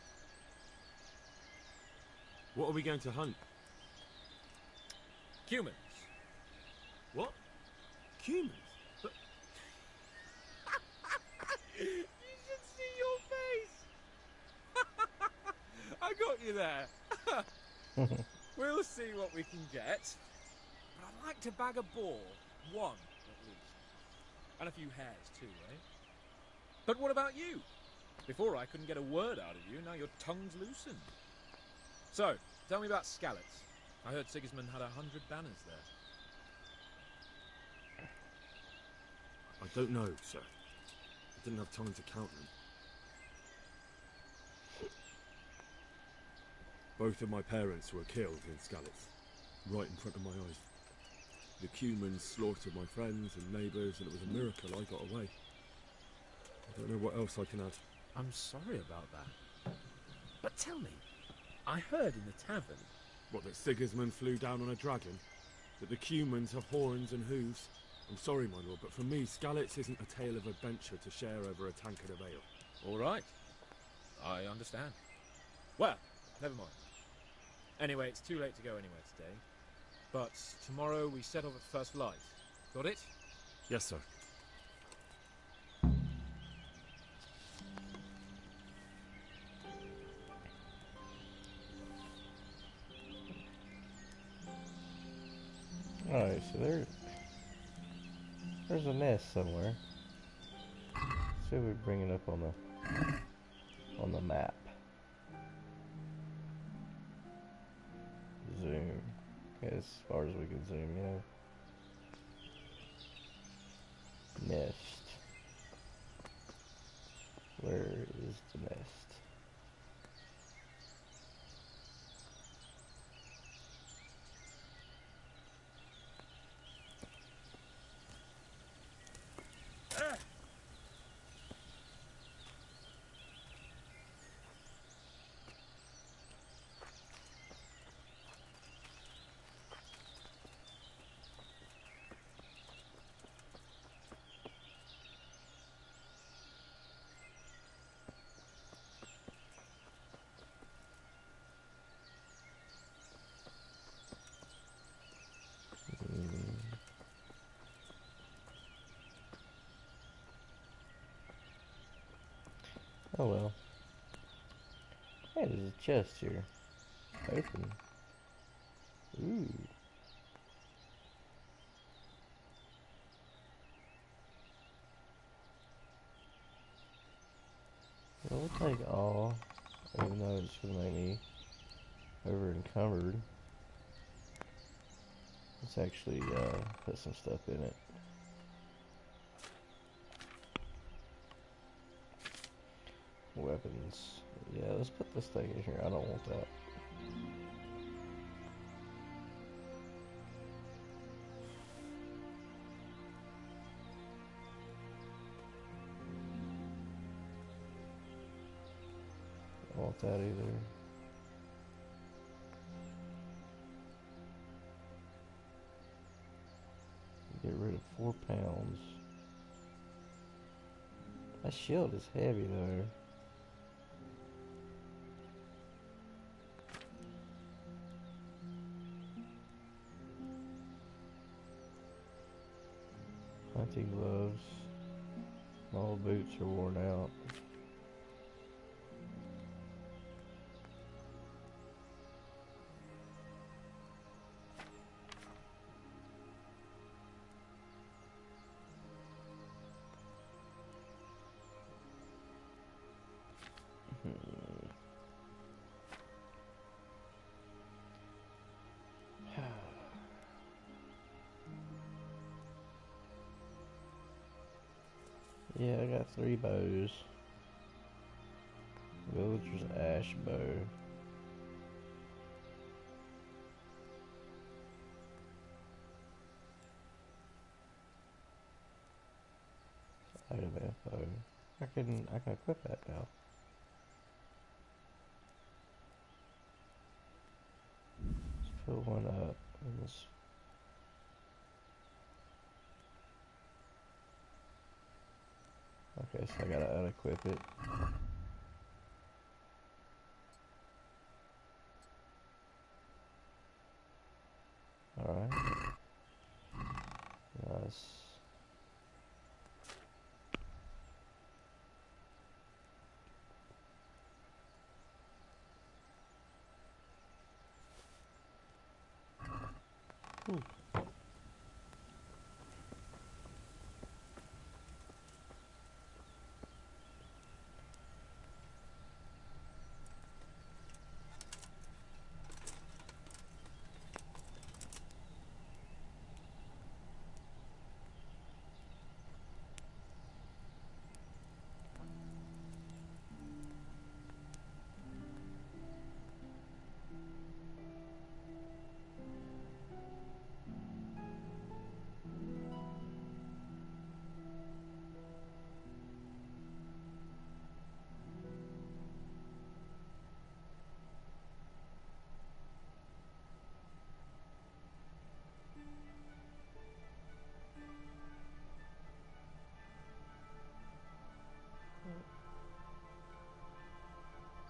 What are we going to hunt? Humans. What? Humans? But... You should see your face! I got you there. We'll see what we can get. But I'd like to bag a boar. One, at least. And a few hares, too, eh? But what about you? Before I couldn't get a word out of you, now your tongue's loosened. So, tell me about Skalitz. I heard Sigismund had 100 banners there. I don't know, sir. I didn't have time to count them. Both of my parents were killed in Skalitz, right in front of my eyes. The Cumans slaughtered my friends and neighbours, and it was a miracle I got away. I don't know what else I can add. I'm sorry about that. But tell me, I heard in the tavern... What, that Sigismund flew down on a dragon? That the Cumans have horns and hooves? I'm sorry, my lord, but for me, Skalitz isn't a tale of adventure to share over a tankard of ale. All right. I understand. Well, never mind. Anyway, it's too late to go anywhere today. But tomorrow we set off at first light. Got it? Yes, sir. Alright, so there There's a nest somewhere. See if we bring it up on the map. Zoom. As far as we can zoom, yeah. Nest. Where is the nest? Oh well. Hey, there's a chest here. Open. Ooh. We'll take all, even though it's gonna make me over encumbered. Let's actually put some stuff in it. Weapons. Yeah, let's put this thing in here. I don't want that. I don't want that either. Get rid of 4 pounds. That shield is heavy though. Hunting gloves. My old boots are worn out. Yeah, I got 3 bows. Villager's ash bow. Item info. I can equip that now. Let's put one up in this. Okay, so I gotta unequip it. Alright. Nice. Ooh.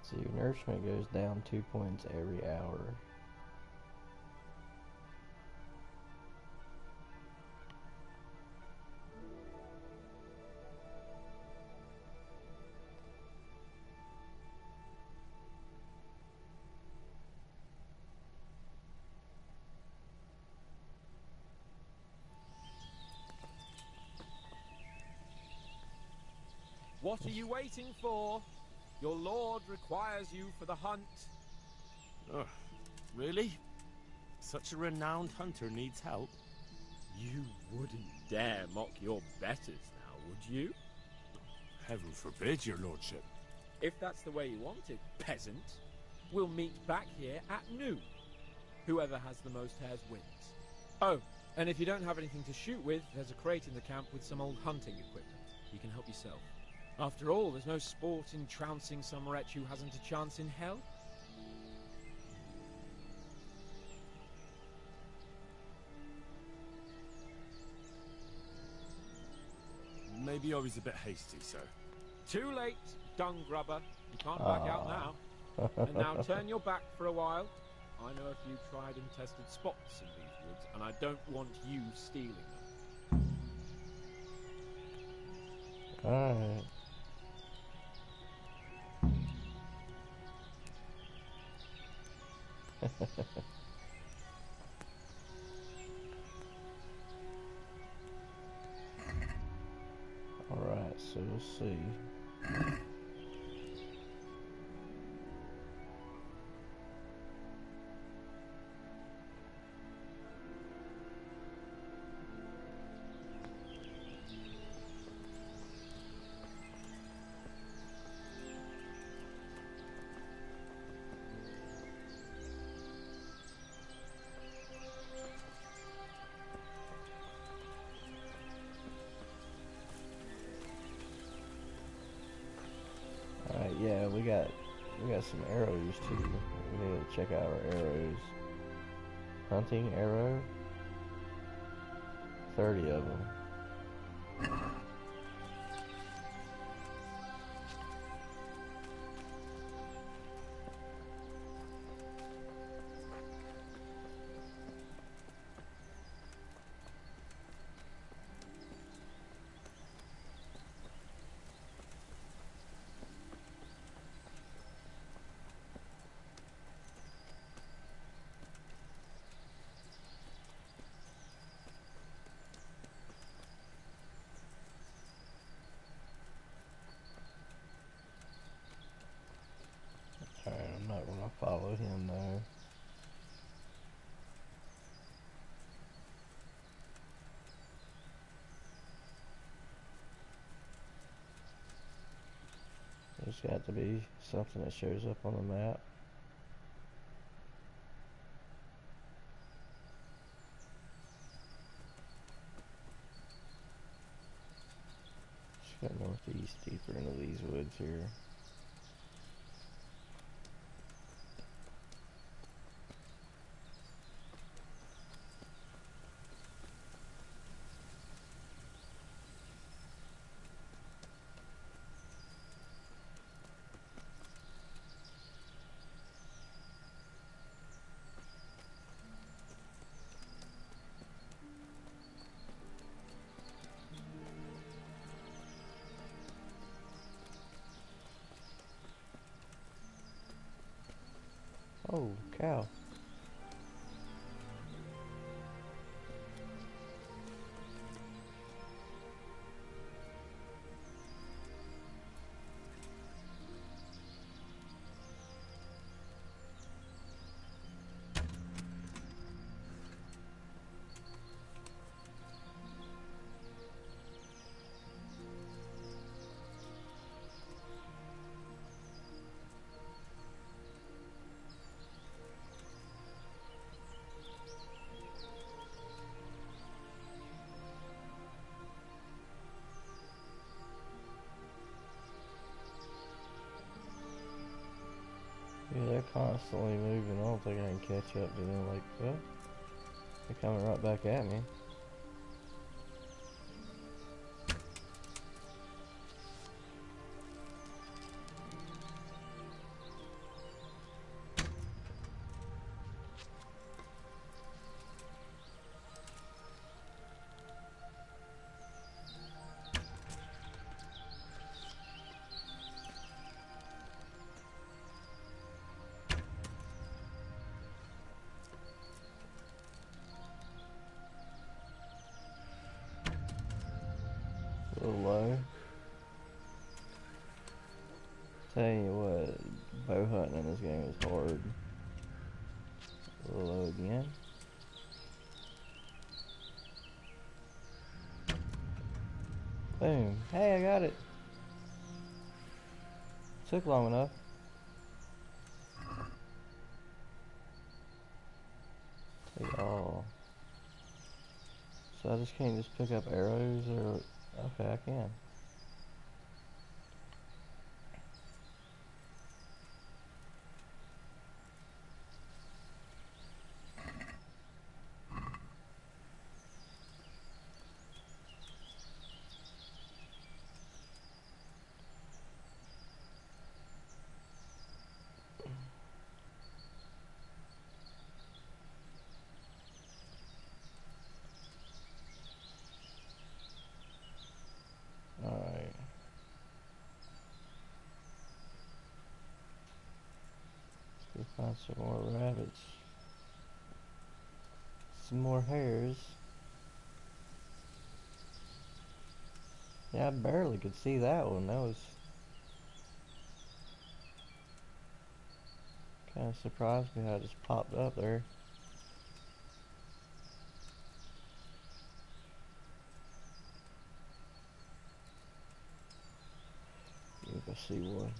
So your nourishment goes down 2 points every hour. What are you waiting for? Your lord requires you for the hunt. Oh, really? Such a renowned hunter needs help. You wouldn't dare mock your betters now, would you? Heaven forbid, your lordship. If that's the way you want it, peasant, we'll meet back here at noon. Whoever has the most hares wins. Oh, and if you don't have anything to shoot with, there's a crate in the camp with some old hunting equipment. You can help yourself. After all, there's no sport in trouncing some wretch who hasn't a chance in hell. Maybe I was a bit hasty, sir. Too late, dung grubber. You can't back out now. And now turn your back for a while. I know a few tried and tested spots in these woods, and I don't want you stealing them. Alright. Alright, so we'll see. Alright, yeah, we got some arrows too. We need to check out our arrows. Hunting arrow. 30 of them. Alright, I'm not gonna follow him though. There's got to be something that shows up on the map. Just got northeast deeper into these woods here. Oh, cow. Yeah, they're constantly moving. I don't think I can catch up to them. Like, well, they're coming right back at me. again. Boom. Hey, I got it. Took long enough. Take all. So I just can't just pick up arrows or... Okay, I can. Alright. Let's go find some more rabbits. Some more hares. Yeah, I barely could see that one. That was kind of surprised me how it just popped up there. Let me go see one.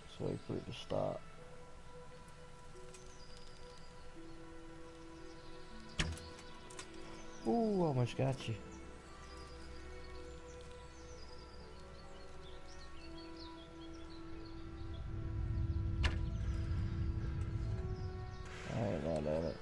Let's wait for it to stop. Ooh, almost got you. Alright, now damn it.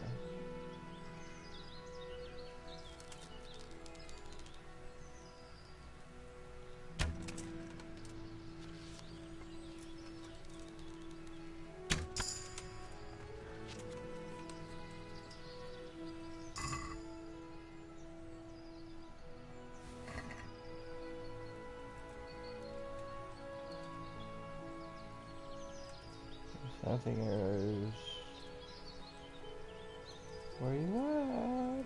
Something arrows. Where you at?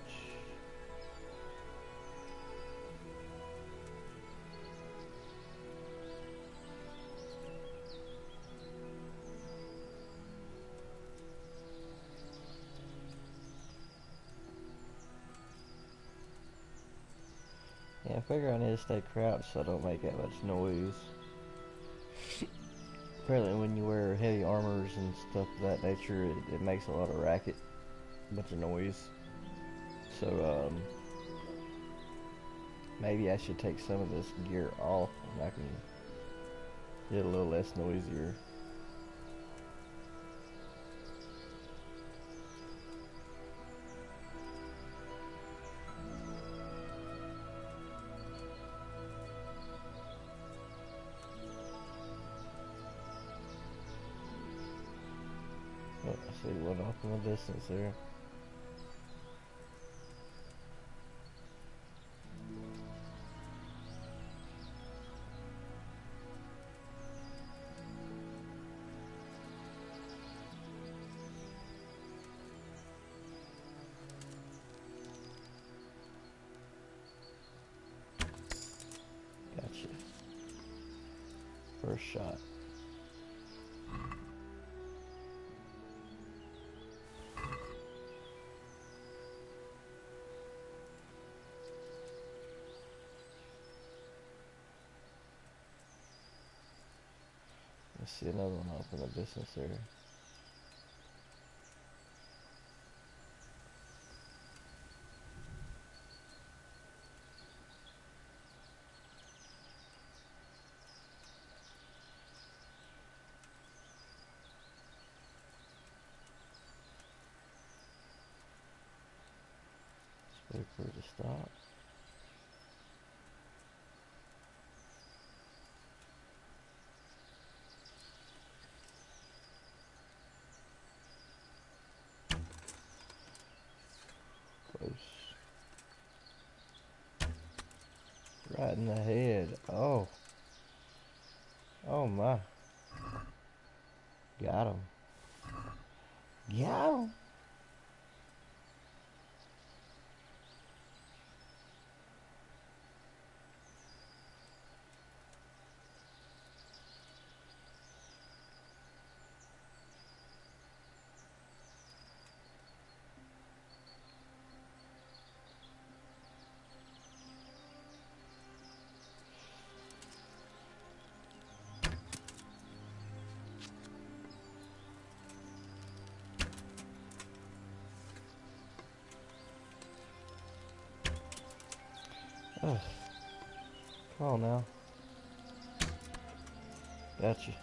Yeah, I figure I need to stay crouched so I don't make that much noise. Apparently when you wear heavy armors and stuff of that nature, it makes a lot of racket, a bunch of noise. So, maybe I should take some of this gear off and I can get a little less noisier. Oh, I see one off in the distance there. Gotcha. First shot. Let's see another one off in the distance there. Let's wait for it to stop. Close. Right in the head. Oh. Oh my. Got him. Got him. Ugh. Come on now. Gotcha.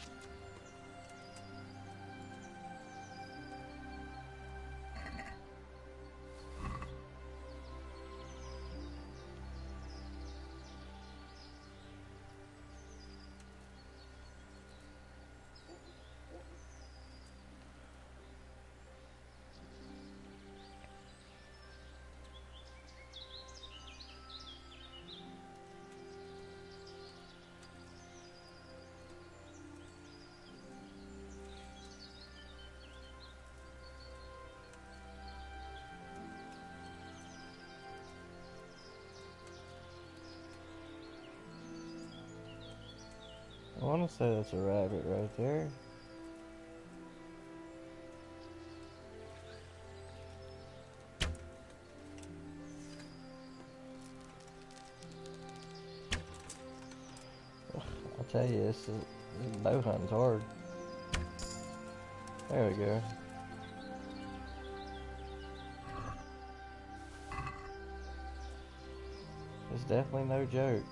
I want to say that's a rabbit right there. I'll tell you, this bow hunting's hard. There we go. It's definitely no joke.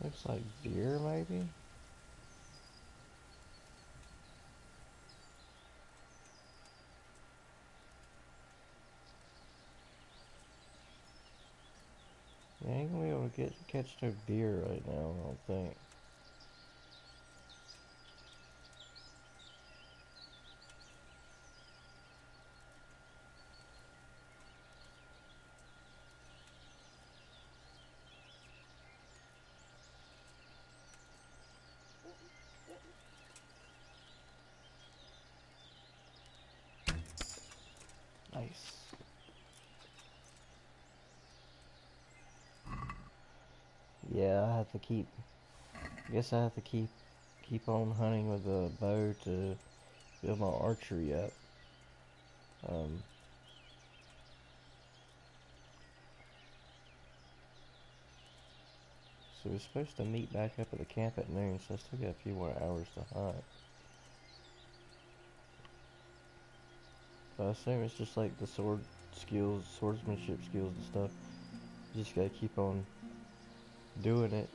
Looks like deer, maybe? You ain't gonna be able to catch no deer right now, I don't think. Nice. Yeah, I have to keep. I guess I have to keep on hunting with a bow to build my archery up. So we're supposed to meet back up at the camp at noon, so I still got a few more hours to hunt. But I assume it's just like the sword skills, swordsmanship skills and stuff. You just gotta keep on doing it,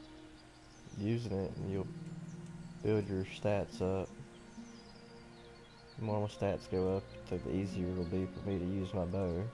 using it, and you'll build your stats up. The more my stats go up, the easier it'll be for me to use my bow.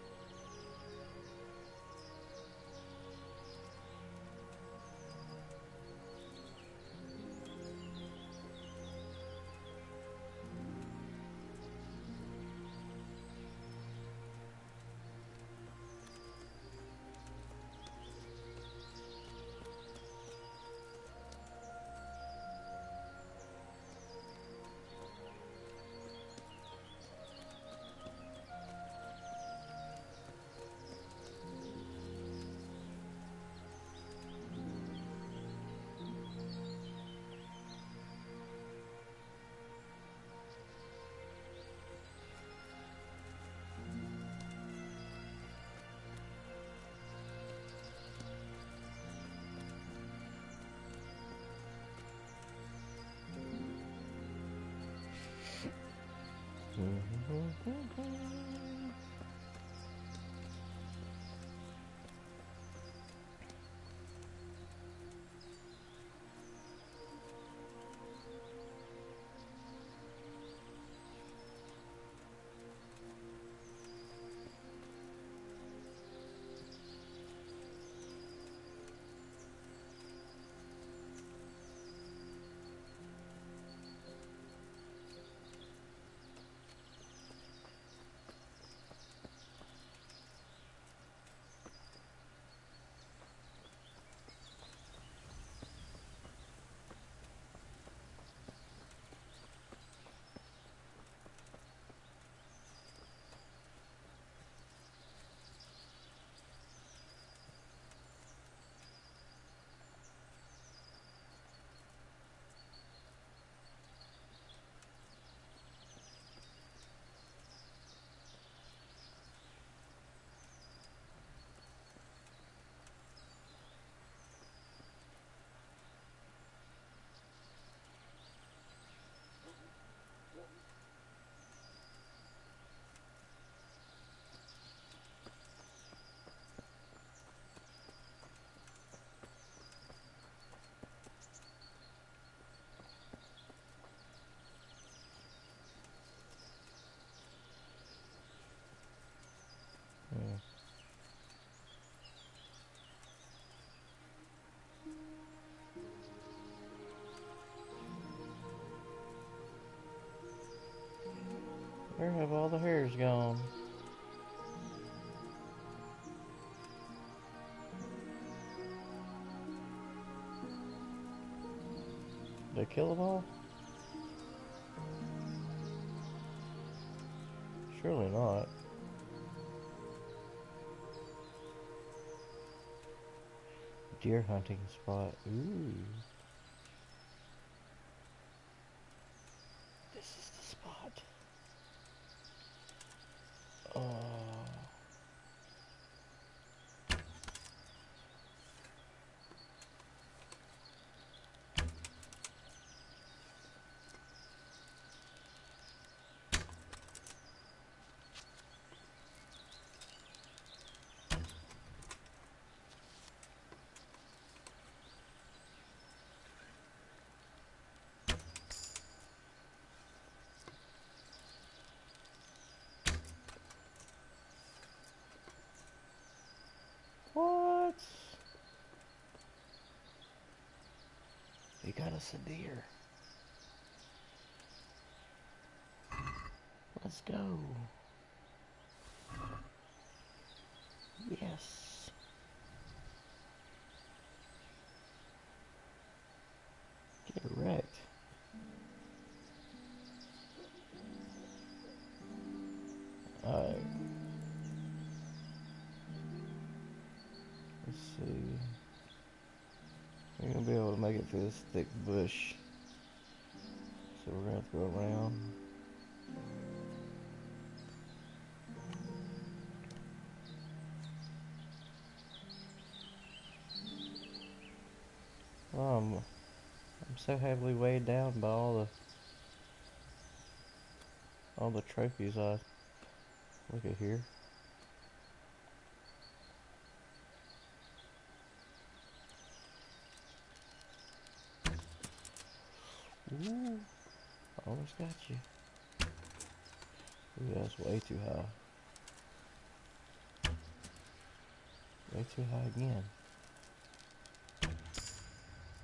Where have all the hairs gone? Did I kill them all? Surely not. Deer hunting spot. Ooh. This is the spot. Oh. What? You got us a deer. Let's go. Yes. Get wrecked. Alright. Let's see. We're gonna be able to make it through this thick bush. So we're gonna have to go around. I'm so heavily weighed down by all the trophies I look at here. Ooh, almost got you. Ooh, that's way too high. Way too high again.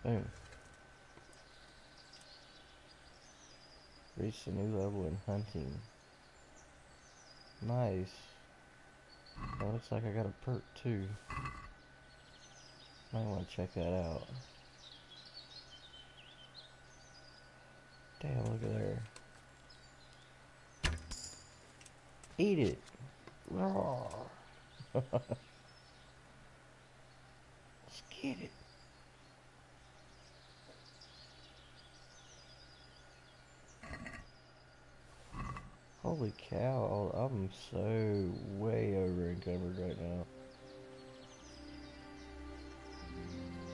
Boom. Reached a new level in hunting. Nice. That looks like I got a perk too. Might want to check that out. Damn, look at there. Eat it. Roar. Let's get it. Holy cow, I'm so way over encumbered right now.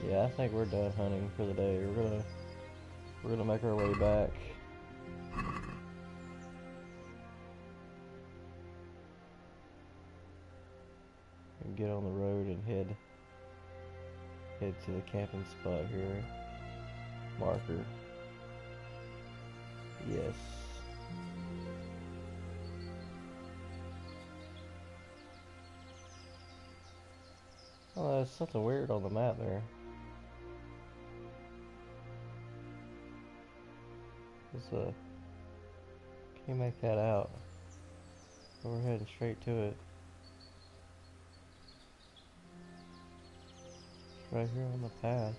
Yeah, I think we're done hunting for the day. We're gonna make our way back. And get on the road and head to the camping spot here. Marker. Yes. Oh, there's something weird on the map there. Can you make that out? So we're heading straight to it. It's right here on the path.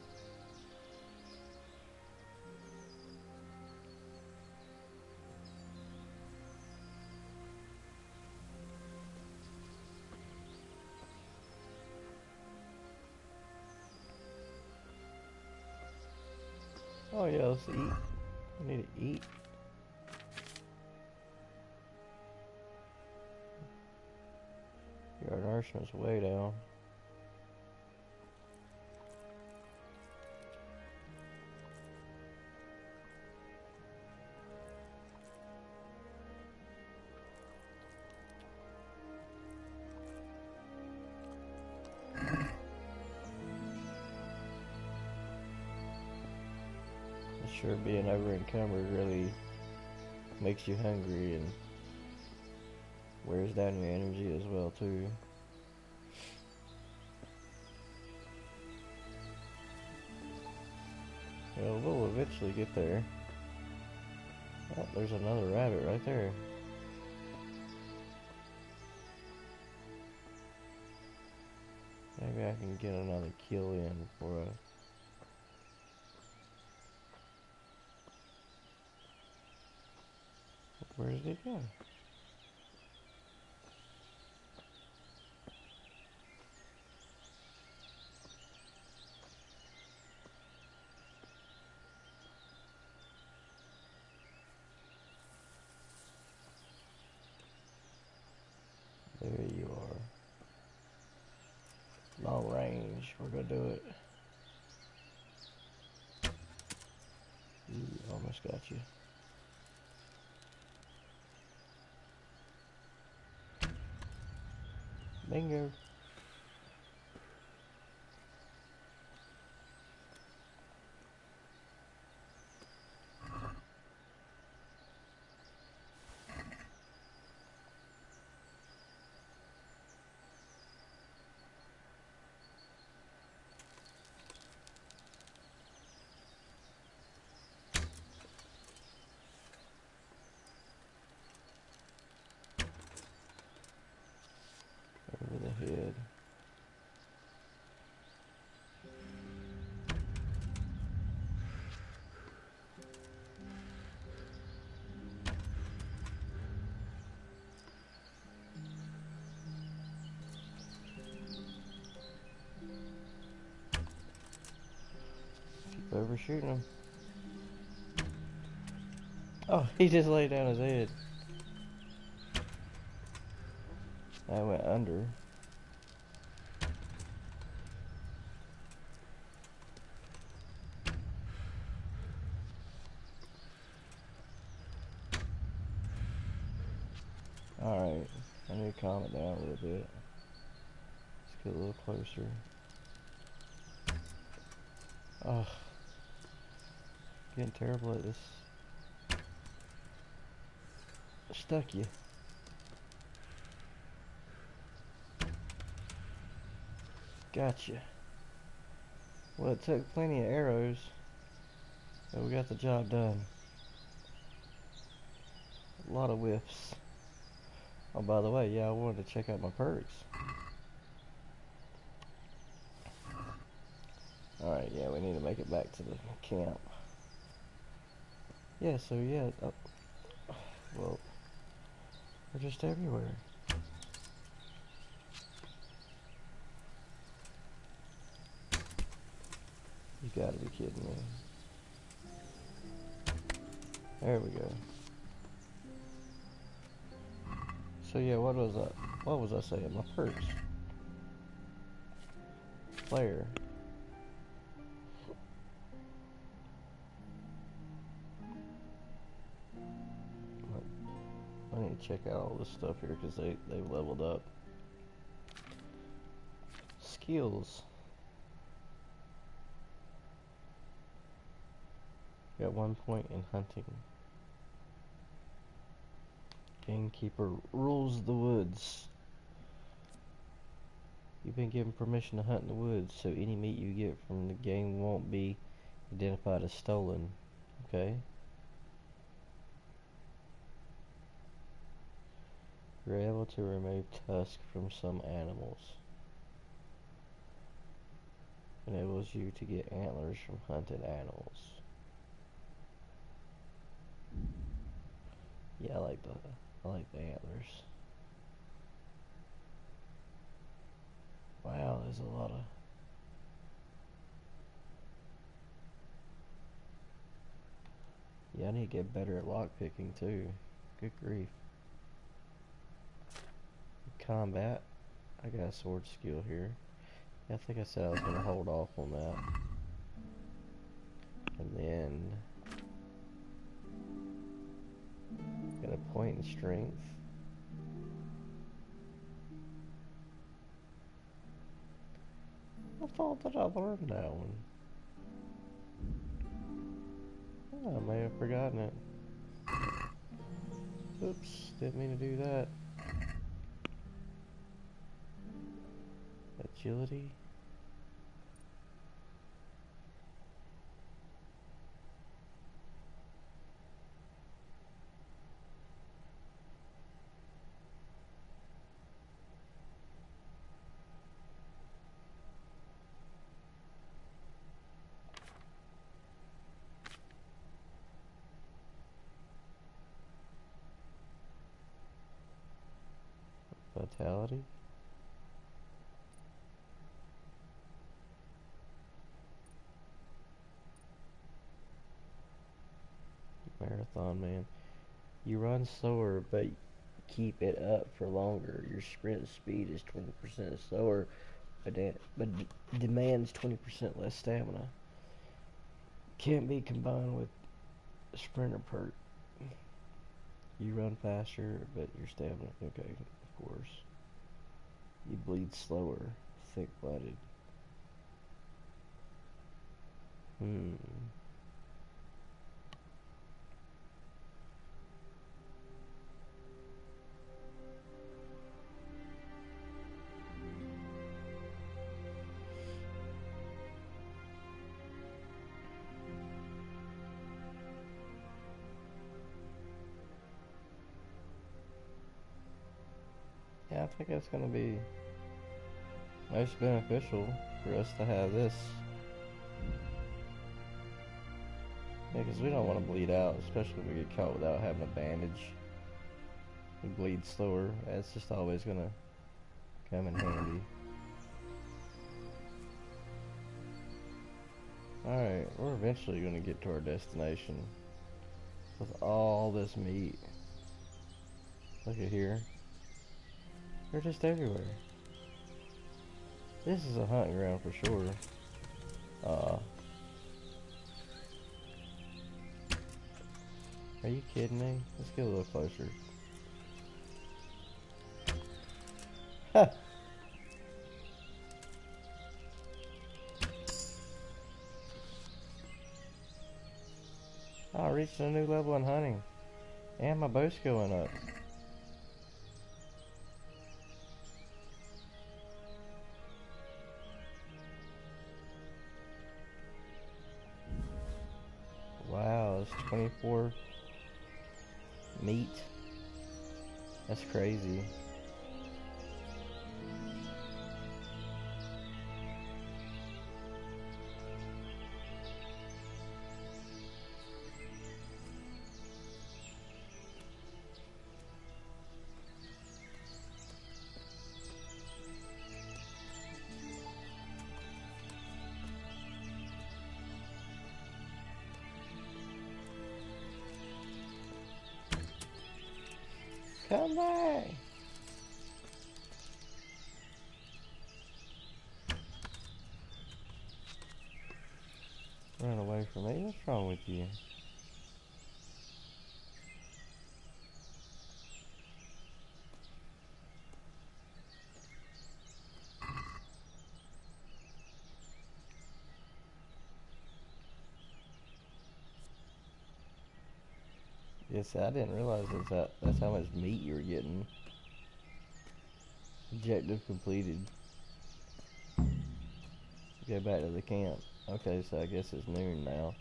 Oh yeah, let's eat. We need to eat. Our nourishment's way down. Sure, being over encumbered really makes you hungry and wears down your energy as well too. Well, we'll eventually get there. Oh, there's another rabbit right there. Maybe I can get another kill in before I... Where did it go? There you are. Long range. We're gonna do it. Ooh, almost got you. Bingo. Over the head. Keep overshooting him. Oh, he just laid down his head. I went under. Alright, I need to calm it down a little bit. Let's get a little closer. Oh, getting terrible at this. Stuck you. Gotcha. Well, it took plenty of arrows, but we got the job done. A lot of whiffs. Oh, by the way, yeah, I wanted to check out my perks. Alright, yeah, we need to make it back to the camp. Yeah, so yeah, well, they're just everywhere. You gotta be kidding me. There we go. So yeah, what was I saying? My perks. Player. I need to check out all this stuff here because they've leveled up. Skills. Got 1 point in hunting. Gamekeeper rules the woods. You've been given permission to hunt in the woods, so any meat you get from the game won't be identified as stolen. Okay. You're able to remove tusks from some animals. Enables you to get antlers from hunted animals. Yeah, I like the antlers. Wow, there's a lot of... Yeah, I need to get better at lockpicking too. Good grief. Combat. I got a sword skill here. Yeah, I think I said I was going to hold off on that. And then... got a point in strength. I thought that I learned that one. Oh, I may have forgotten it. Oops, didn't mean to do that. Agility. Vitality. Marathon man. You run slower, but keep it up for longer. Your sprint speed is 20% slower, but demands 20% less stamina. Can't be combined with sprinter perk. You run faster, but your stamina. Okay, of course. You bleed slower, thick-blooded. Yeah, I think that's going to be most beneficial for us to have this. Yeah, because we don't want to bleed out, especially if we get caught without having a bandage. We bleed slower. That's just always going to come in handy. Alright, we're eventually going to get to our destination with all this meat. Look at here. They're just everywhere. This is a hunting ground for sure. Are you kidding me? Let's get a little closer. Ha! I reached a new level in hunting. And my bow's going up. Wow, it's 24 meat. That's crazy. Come back! Run away from me? What's wrong with you? Yes, I didn't realize that's how much meat you were getting. Objective completed. Go back to the camp. Okay, so I guess it's noon now.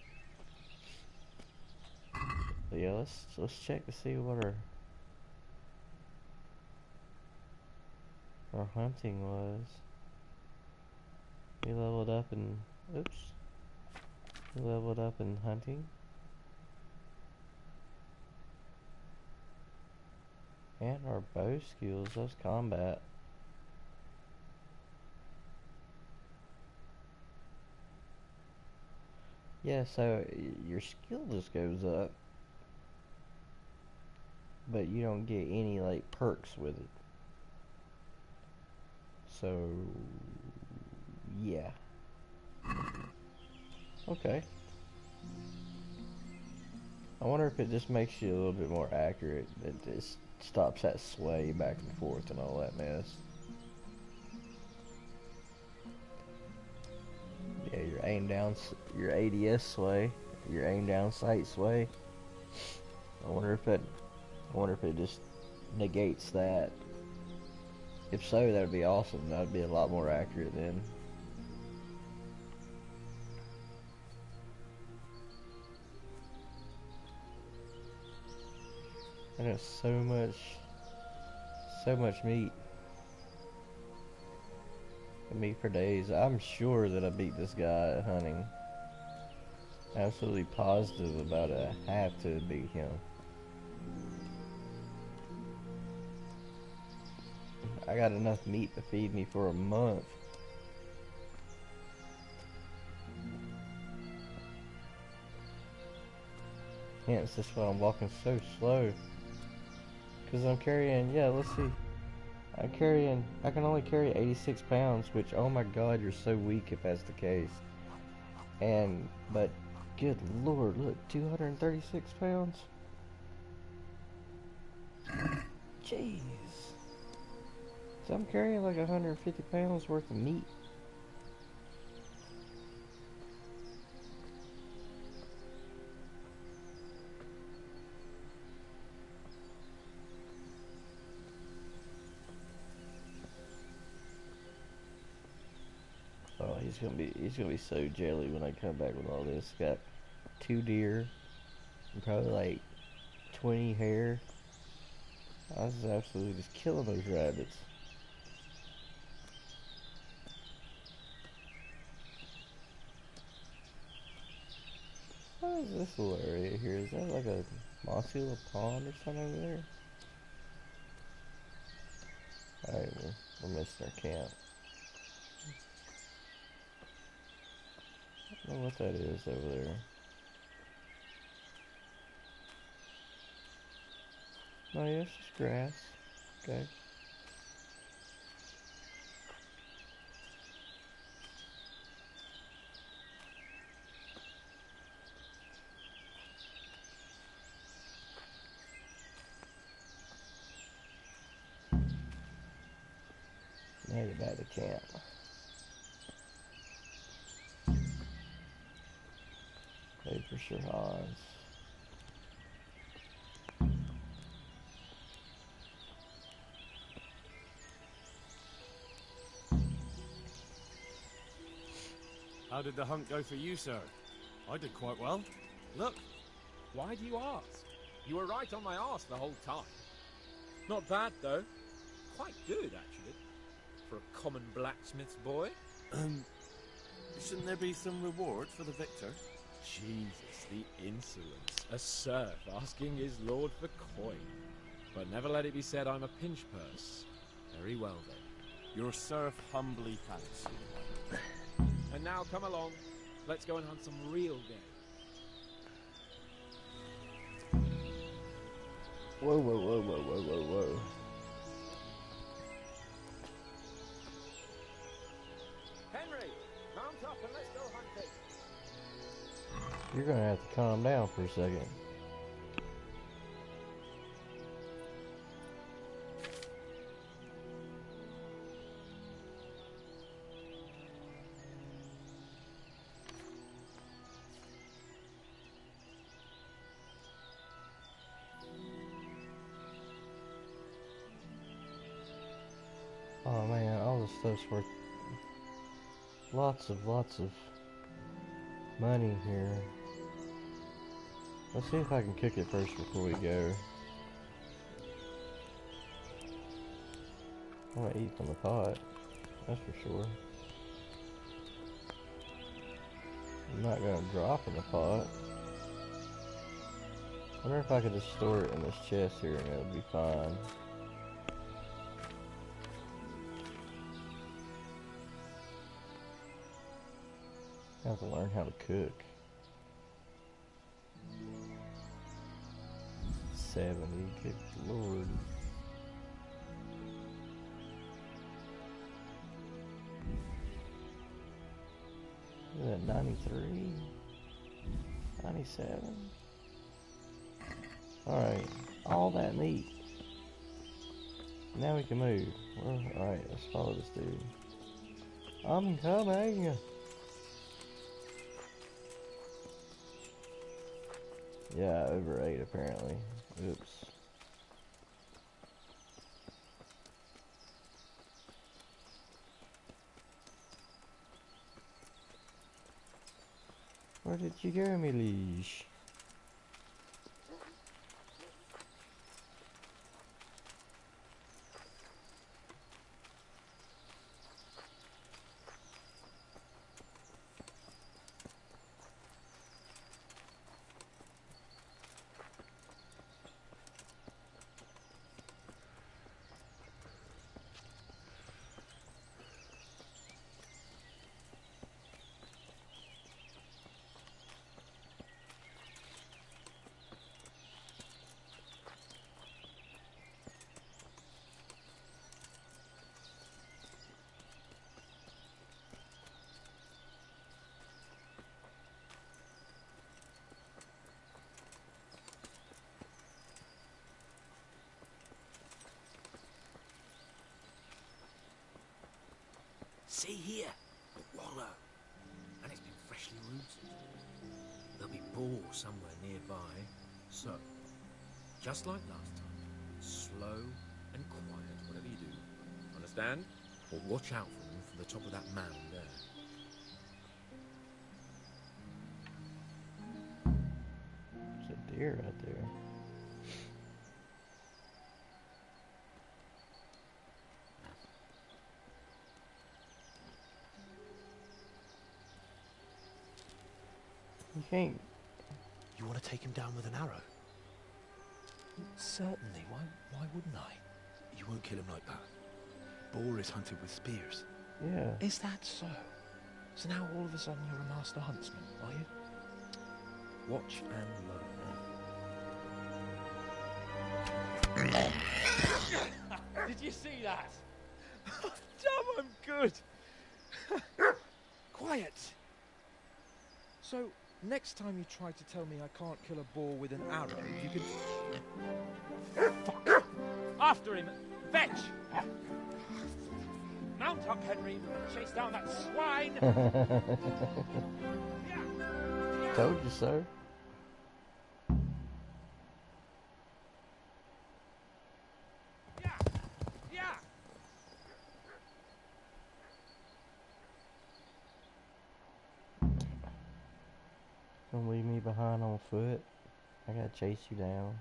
But yeah, let's check to see what our hunting was. We leveled up in We leveled up in hunting. And our bow skills, that's combat. Yeah, so your skill just goes up, but you don't get any like perks with it. So yeah. Okay. I wonder if it just makes you a little bit more accurate. It just stops that sway back and forth and all that mess. Yeah, your aim down, your ADS sway, your aim down sight sway. I wonder if it just negates that. If so, that would be awesome. That would be a lot more accurate then. And there's so much meat. Meat for days. I'm sure that I beat this guy at hunting. Absolutely positive about it. I have to beat him. I got enough meat to feed me for a month. Hence, that's why I'm walking so slow. Because I'm carrying, yeah, let's see. I can only carry 86 pounds, which, oh my god, you're so weak if that's the case. But, good lord, look, 236 pounds? Jeez. So I'm carrying like 150 pounds worth of meat. Oh, he's gonna be so jelly when I come back with all this. Got 2 deer and probably like 20 hare. I was absolutely just killing those rabbits. What is this little area here? Is that like a mossy little pond or something over there? Alright, we're missing our camp. I don't know what that is over there. Oh yeah, it's just grass. Okay. Now get back to camp. Wait for sure Hans. How did the hunt go for you, sir? I did quite well. Look. Why do you ask? You were right on my arse the whole time. Not bad, though. Quite good, actually. For a common blacksmith's boy. Shouldn't there be some reward for the victor? Jesus, the insolence. A serf asking his lord for coin. But never let it be said I'm a pinch purse. Very well, then. Your serf humbly thanks you. And now come along. Let's go and hunt some real game. Whoa, whoa, whoa, whoa, whoa, whoa, whoa. Henry, mount up and let's go hunting. You're gonna have to calm down for a second. Oh man, all this stuff's worth lots of money here. Let's see if I can cook it first before we go. I want to eat from the pot, that's for sure. I'm not gonna drop in the pot. I wonder if I could just store it in this chest here and it would be fine. I have to learn how to cook. 70, good lord. Is that 93? 97? Alright, all that meat. Now we can move. Well, alright, let's follow this dude. I'm coming! Yeah, over 8 apparently. Oops. Where did you go, me liege? See here, a wallow. And it's been freshly rooted. There'll be boar somewhere nearby. So, just like last time, slow and quiet, whatever you do. Understand? Or watch out for them from the top of that mound there. There's a deer out there. You can't. You want to take him down with an arrow? Certainly. Why wouldn't I? You won't kill him like that. Boar is hunted with spears. Yeah. Is that so? So now all of a sudden you're a master huntsman, are you? Watch and learn. Did you see that? Damn, I'm good. Quiet. So, next time you try to tell me I can't kill a boar with an arrow, you can... Fuck! After him! Fetch! Mount up, Henry. Chase down that swine! Told you so. Don't leave me behind on foot. I gotta chase you down.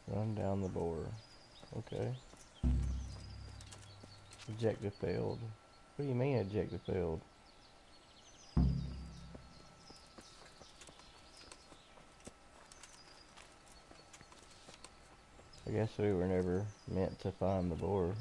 Run down the boar. Okay. Objective failed. What do you mean objective failed? I guess we were never meant to find the boar.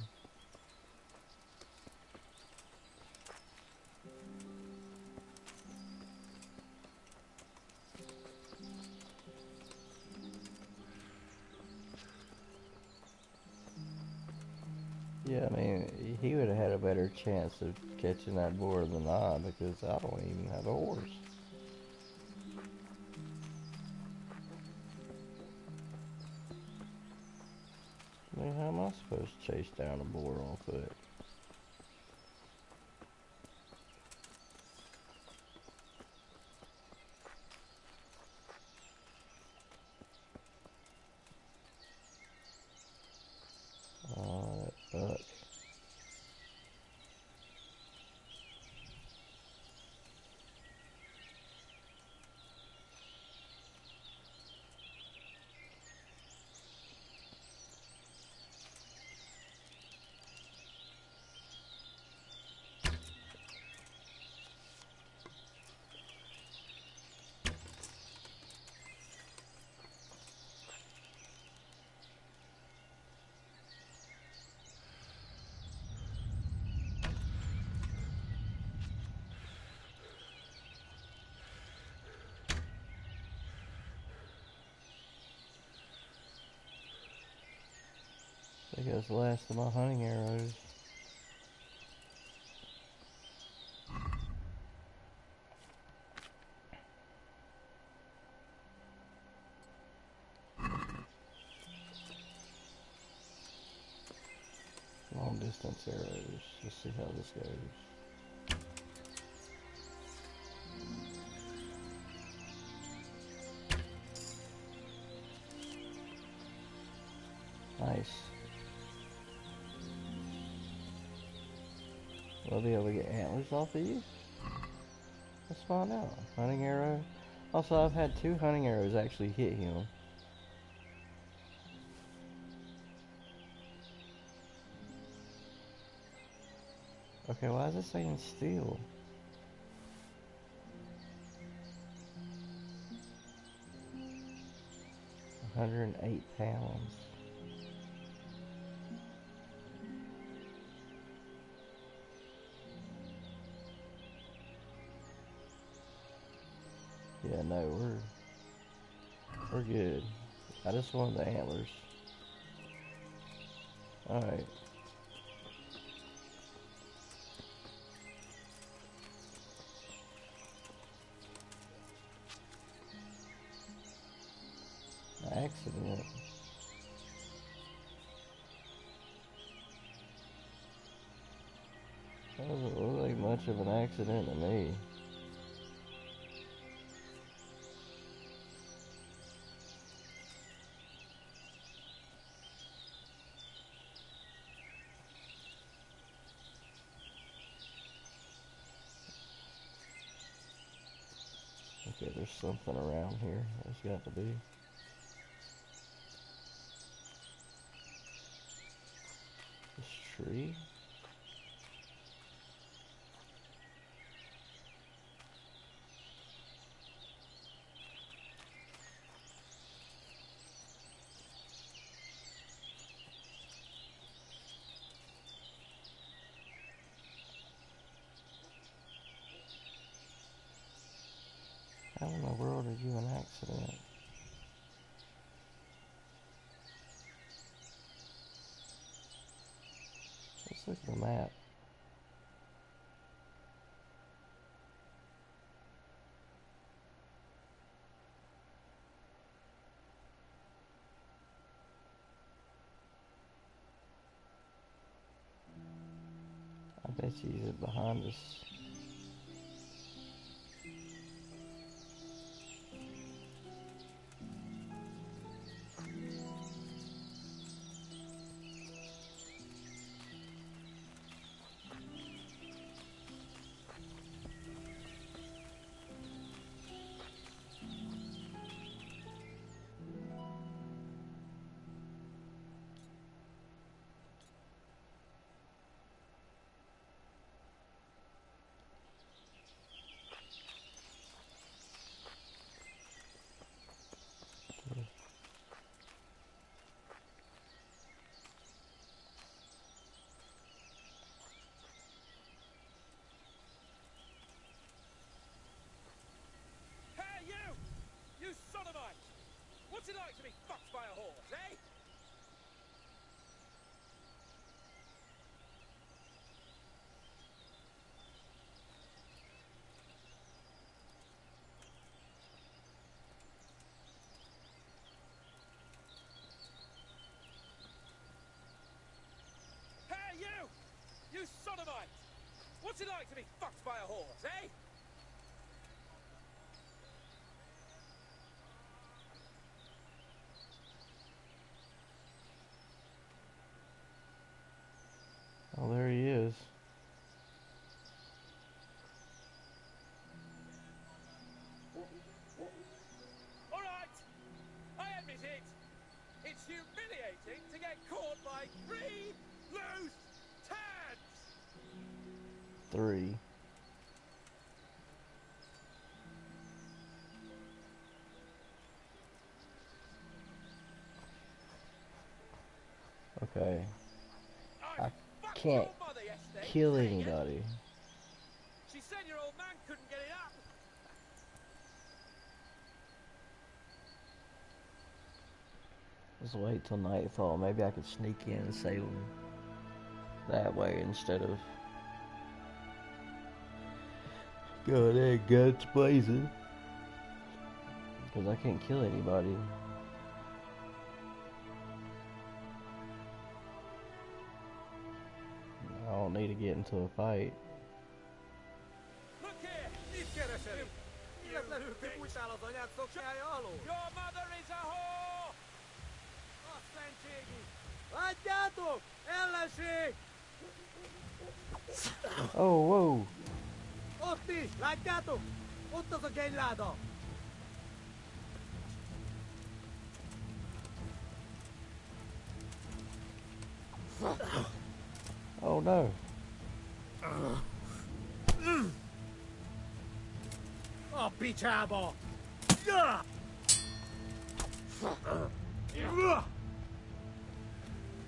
Yeah, I mean, he would have had a better chance of catching that boar than I, because I don't even have a horse. I mean, how am I supposed to chase down a boar on foot? Oh, that buck. I think that's the last of my hunting arrows. Long distance arrows. Let's see how this goes. Nice. Will I be able to get antlers off of you? Let's find out. Hunting arrow. Also, I've had 2 hunting arrows actually hit him. Okay, why is it saying steel? 108 pounds. Yeah, no, we're good. I just wanted the antlers. Alright. Accident. That doesn't look like much of an accident to me. Okay, there's something around here. There's got to be. This tree? How in the world are you an accident? Let's look at the map. I bet you he's behind us. What's it like to be fucked by a horse, eh? Hey, you! You sodomite! What's it like to be fucked by a horse, eh? Oh, there he is. All right, I admit it. It's humiliating to get caught by 3 loose tads. 3. Okay. I can't kill anybody. She said your old man couldn't get it up. Just wait till nightfall. Maybe I could sneak in and save him that way instead of going in guns blazing. Because I can't kill anybody. I don't need to get into a fight. Look here! Mit keresel? Illetlenül kibújtál az anyád szoknyája alól? Your mother is a whore! A szentségi! Látjátok! Ellenség! Oh, whoa! Ott is! Látjátok? Ott az a genyláda! Oh no! A picsába!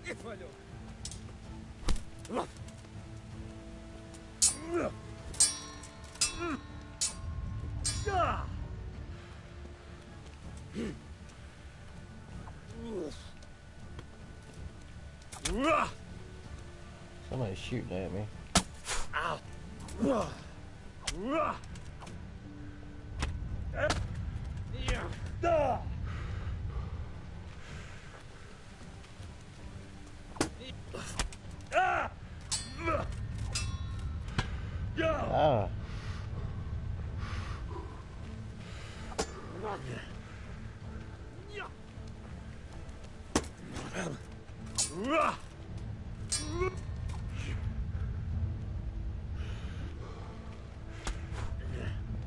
Itt vagyok! Somebody's shooting at me. Ah.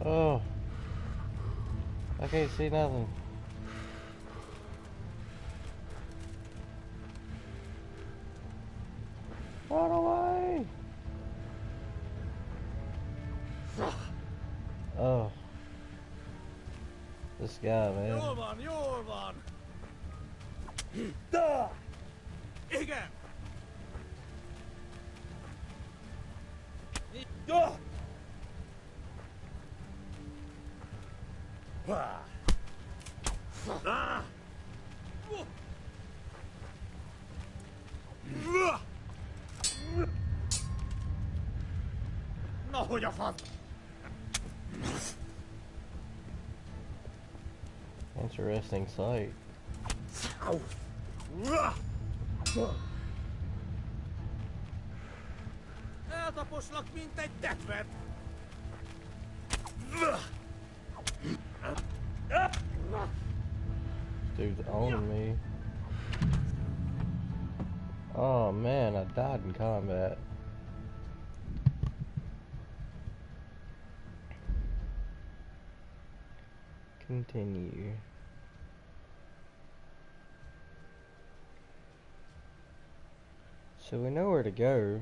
Oh. I can't see nothing. Run away! Oh. This guy, man. Jorvan! Da! Igen! Da! Ah! Na, hogy a fasz! Interesting sight. Eltaposlak, mint egy tetvet! Dude's owning me. Oh man, I died in combat. Continue. So we know where to go.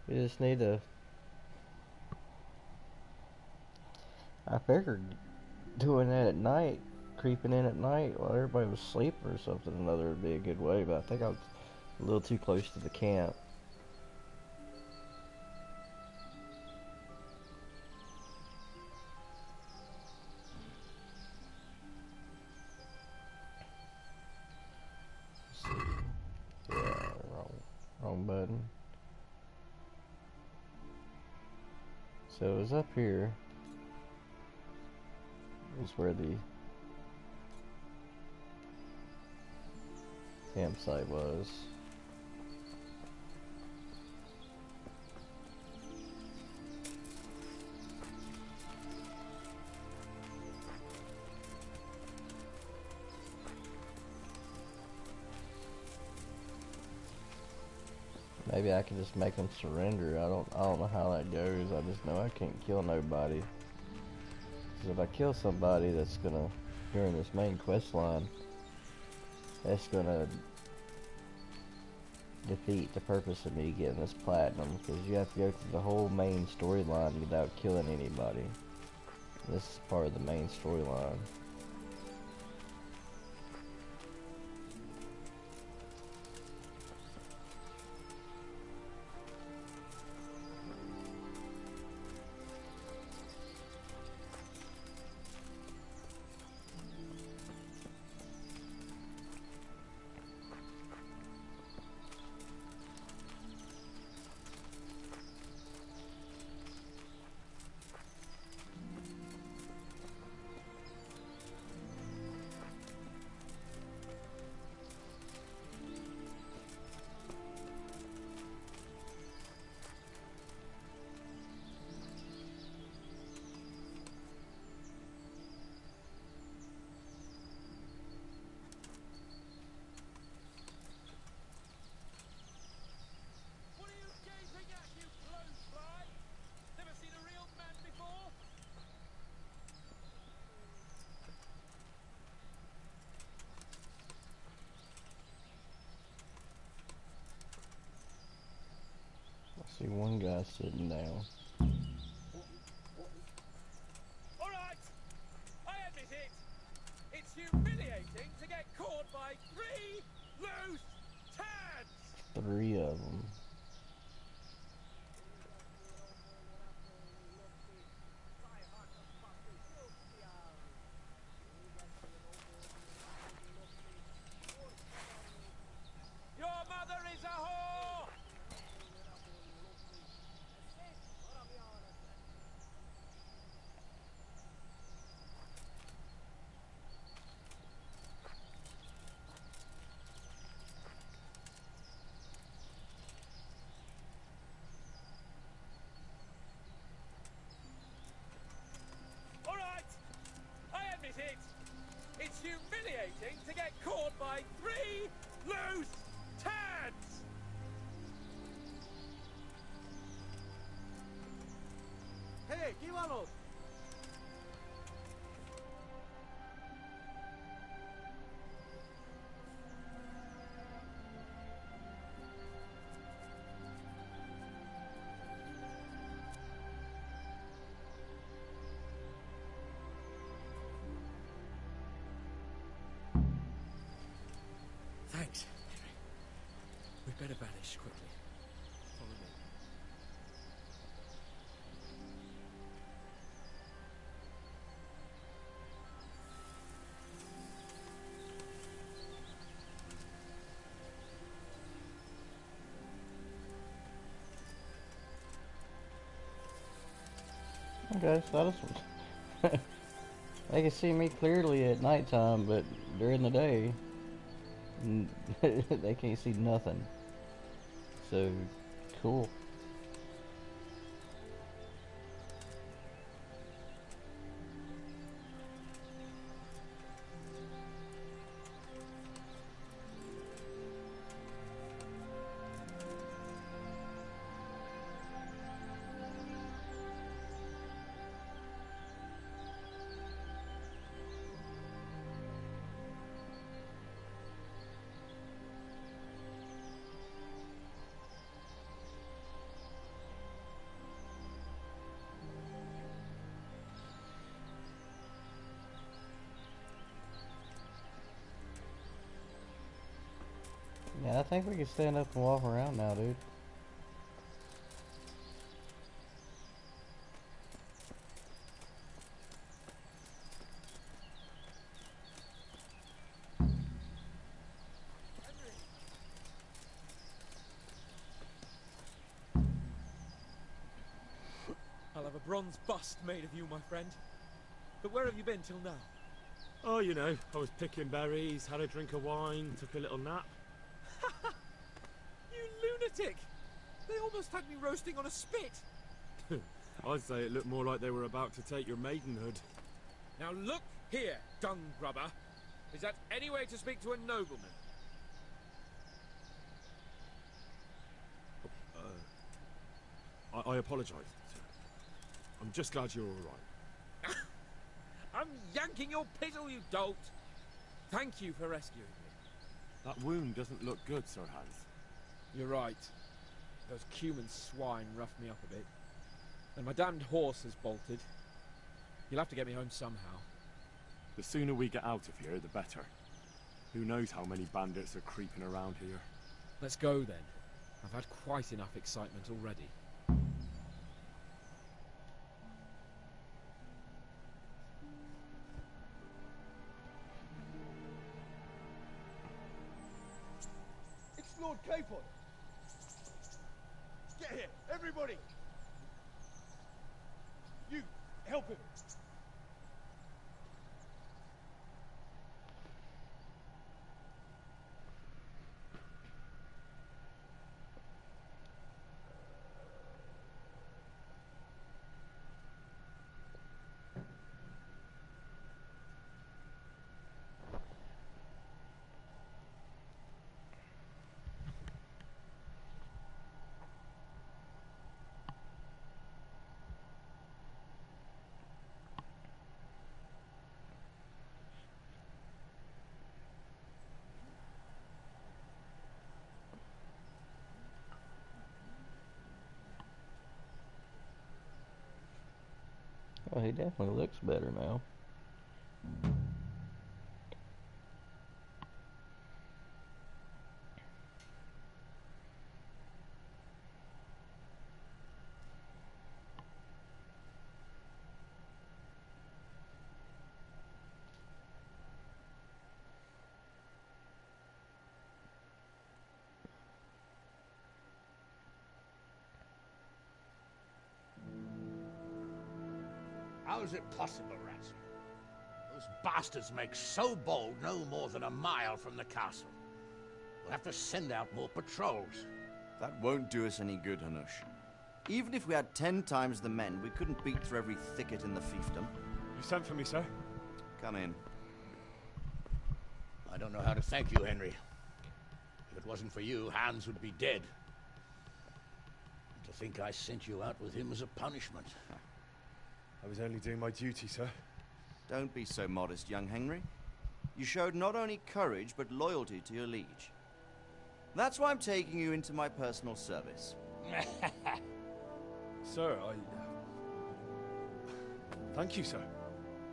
We just need to... I figured doing that at night, creeping in at night while everybody was asleep or something, another would be a good way, but I think I was a little too close to the camp. Wrong button. So it was up here. Is where the campsite was. Maybe I can just make them surrender. I don't know how that goes. I just know I can't kill nobody. Because if I kill somebody that's gonna, during this main quest line, that's gonna defeat the purpose of me getting this platinum. Because you have to go through the whole main storyline without killing anybody. This is part of the main storyline. I see one guy sitting down. Alright! I admit it! It's humiliating to get caught by 3 loose tads! 3 of them. You're swallowed. Thanks, Henry. We'd better vanish quickly. Follow me. Okay, so this they can see me clearly at nighttime, but during the day, they can't see nothing. So, cool. Yeah, I think we can stand up and walk around now, dude. I'll have a bronze bust made of you, my friend. But where have you been till now? Oh, you know, I was picking berries, had a drink of wine, took a little nap. You lunatic! They almost had me roasting on a spit. I'd say it looked more like they were about to take your maidenhood. Now look here, dung grubber. Is that any way to speak to a nobleman? I apologise, sir. I'm just glad you're all right. I'm yanking your pizzle, you dolt! Thank you for rescuing me. That wound doesn't look good, Sir Hans. You're right. Those Cuman swine roughed me up a bit. And my damned horse has bolted. You'll have to get me home somehow. The sooner we get out of here, the better. Who knows how many bandits are creeping around here. Let's go then. I've had quite enough excitement already. It's Lord Capon! Get here, everybody! You, help him! Oh, he definitely looks better now. How is it possible, Ransom? Those bastards make so bold no more than a mile from the castle. We'll have to send out more patrols. That won't do us any good, Hanush. Even if we had 10 times the men, we couldn't beat through every thicket in the fiefdom. You sent for me, sir? Come in. I don't know how to thank you, Henry. If it wasn't for you, Hans would be dead. And to think I sent you out with him as a punishment. I was only doing my duty, sir. Don't be so modest, young Henry. You showed not only courage, but loyalty to your liege. That's why I'm taking you into my personal service. Sir, thank you, sir.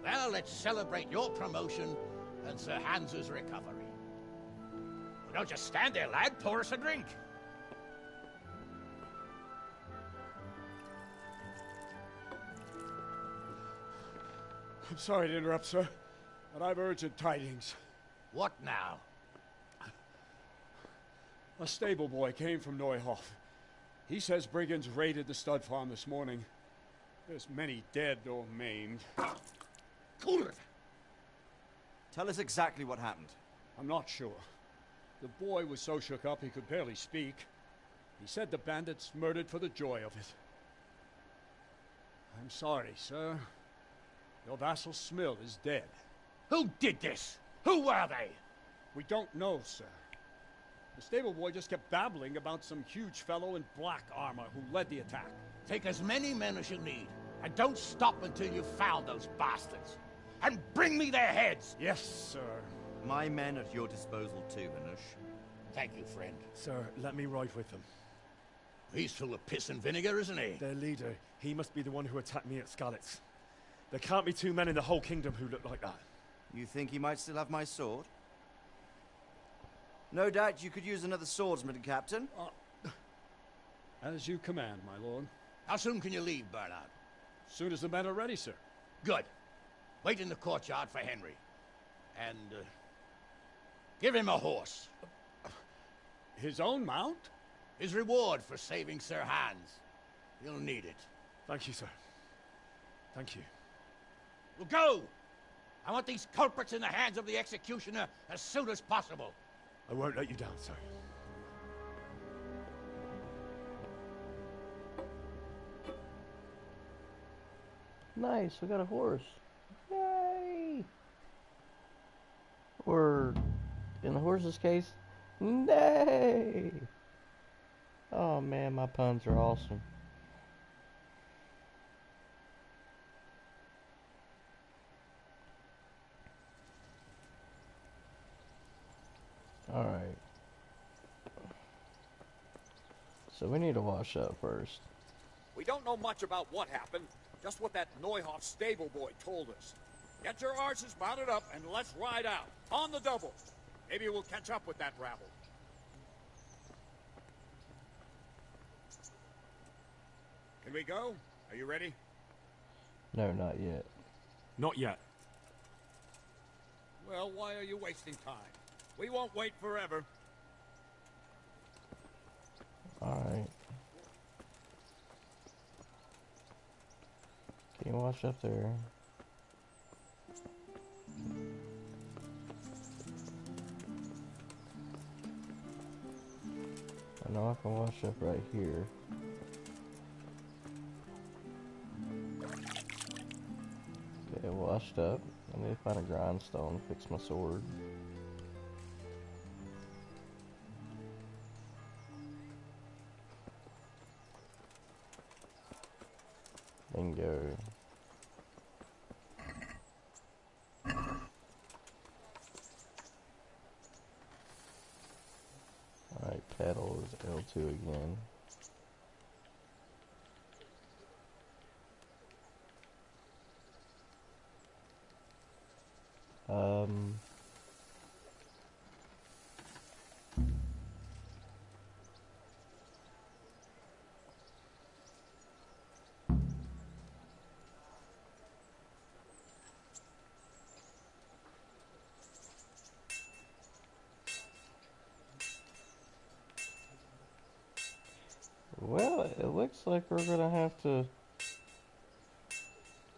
Well, let's celebrate your promotion and Sir Hans's recovery. Well, don't just stand there, lad. Pour us a drink. I'm sorry to interrupt, sir, but I've urgent tidings. What now? A stable boy came from Neuhof. He says brigands raided the stud farm this morning. There's many dead or maimed. Tell us exactly what happened. I'm not sure. The boy was so shook up he could barely speak. He said the bandits murdered for the joy of it. I'm sorry, sir. Your vassal Smill is dead. Who did this? Who were they? We don't know, sir. The stable boy just kept babbling about some huge fellow in black armor who led the attack. Take as many men as you need, and don't stop until you've found those bastards. And bring me their heads! Yes, sir. My men at your disposal too, Hanush. Thank you, friend. Sir, let me ride with them. He's full of piss and vinegar, isn't he? Their leader, he must be the one who attacked me at Skalitz. There can't be two men in the whole kingdom who look like that. You think he might still have my sword? No doubt you could use another swordsman, Captain. As you command, my lord. How soon can you leave, Bernard? Soon as the men are ready, sir. Good. Wait in the courtyard for Henry. And, give him a horse. His own mount? His reward for saving Sir Hans. He'll need it. Thank you, sir. Thank you. Well, go! I want these culprits in the hands of the executioner as soon as possible. I won't let you down, sir. Nice, we got a horse. Yay! Or, in the horse's case, nay! Oh man, my puns are awesome. Alright. So we need to wash up first. We don't know much about what happened, just what that Neuhoff stable boy told us. Get your arses mounted up and let's ride out. On the double. Maybe we'll catch up with that rabble. Can we go? Are you ready? No, not yet. Not yet. Well, why are you wasting time? We won't wait forever. Alright. Can you wash up there? I know I can wash up right here. Okay, washed up. I need to find a grindstone to fix my sword. Bingo. Alright, pedal is L2 again. Well, it looks like we're gonna have to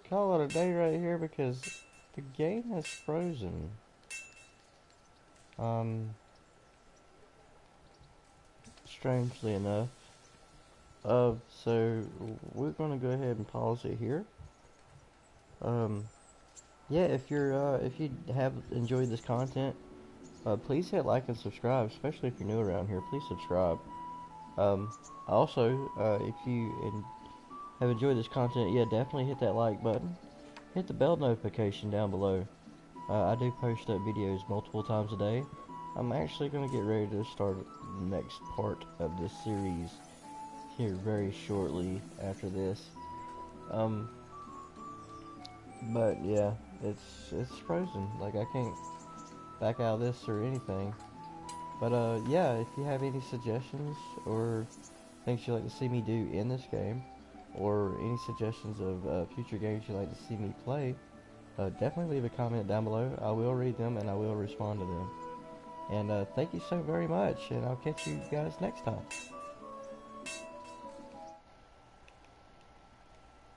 call it a day right here because the game has frozen. Strangely enough. So we're gonna go ahead and pause it here. Yeah, if you have enjoyed this content, please hit like and subscribe, especially if you're new around here. Please subscribe. Also, if you have enjoyed this content, yeah, definitely hit that like button. Hit the bell notification down below. I do post up videos multiple times a day. I'm actually going to get ready to start the next part of this series here very shortly after this. But yeah, it's frozen. Like, I can't back out of this or anything. But yeah, if you have any suggestions or things you'd like to see me do in this game, or any suggestions of future games you'd like to see me play, definitely leave a comment down below. I will read them and I will respond to them. And thank you so very much, and I'll catch you guys next time.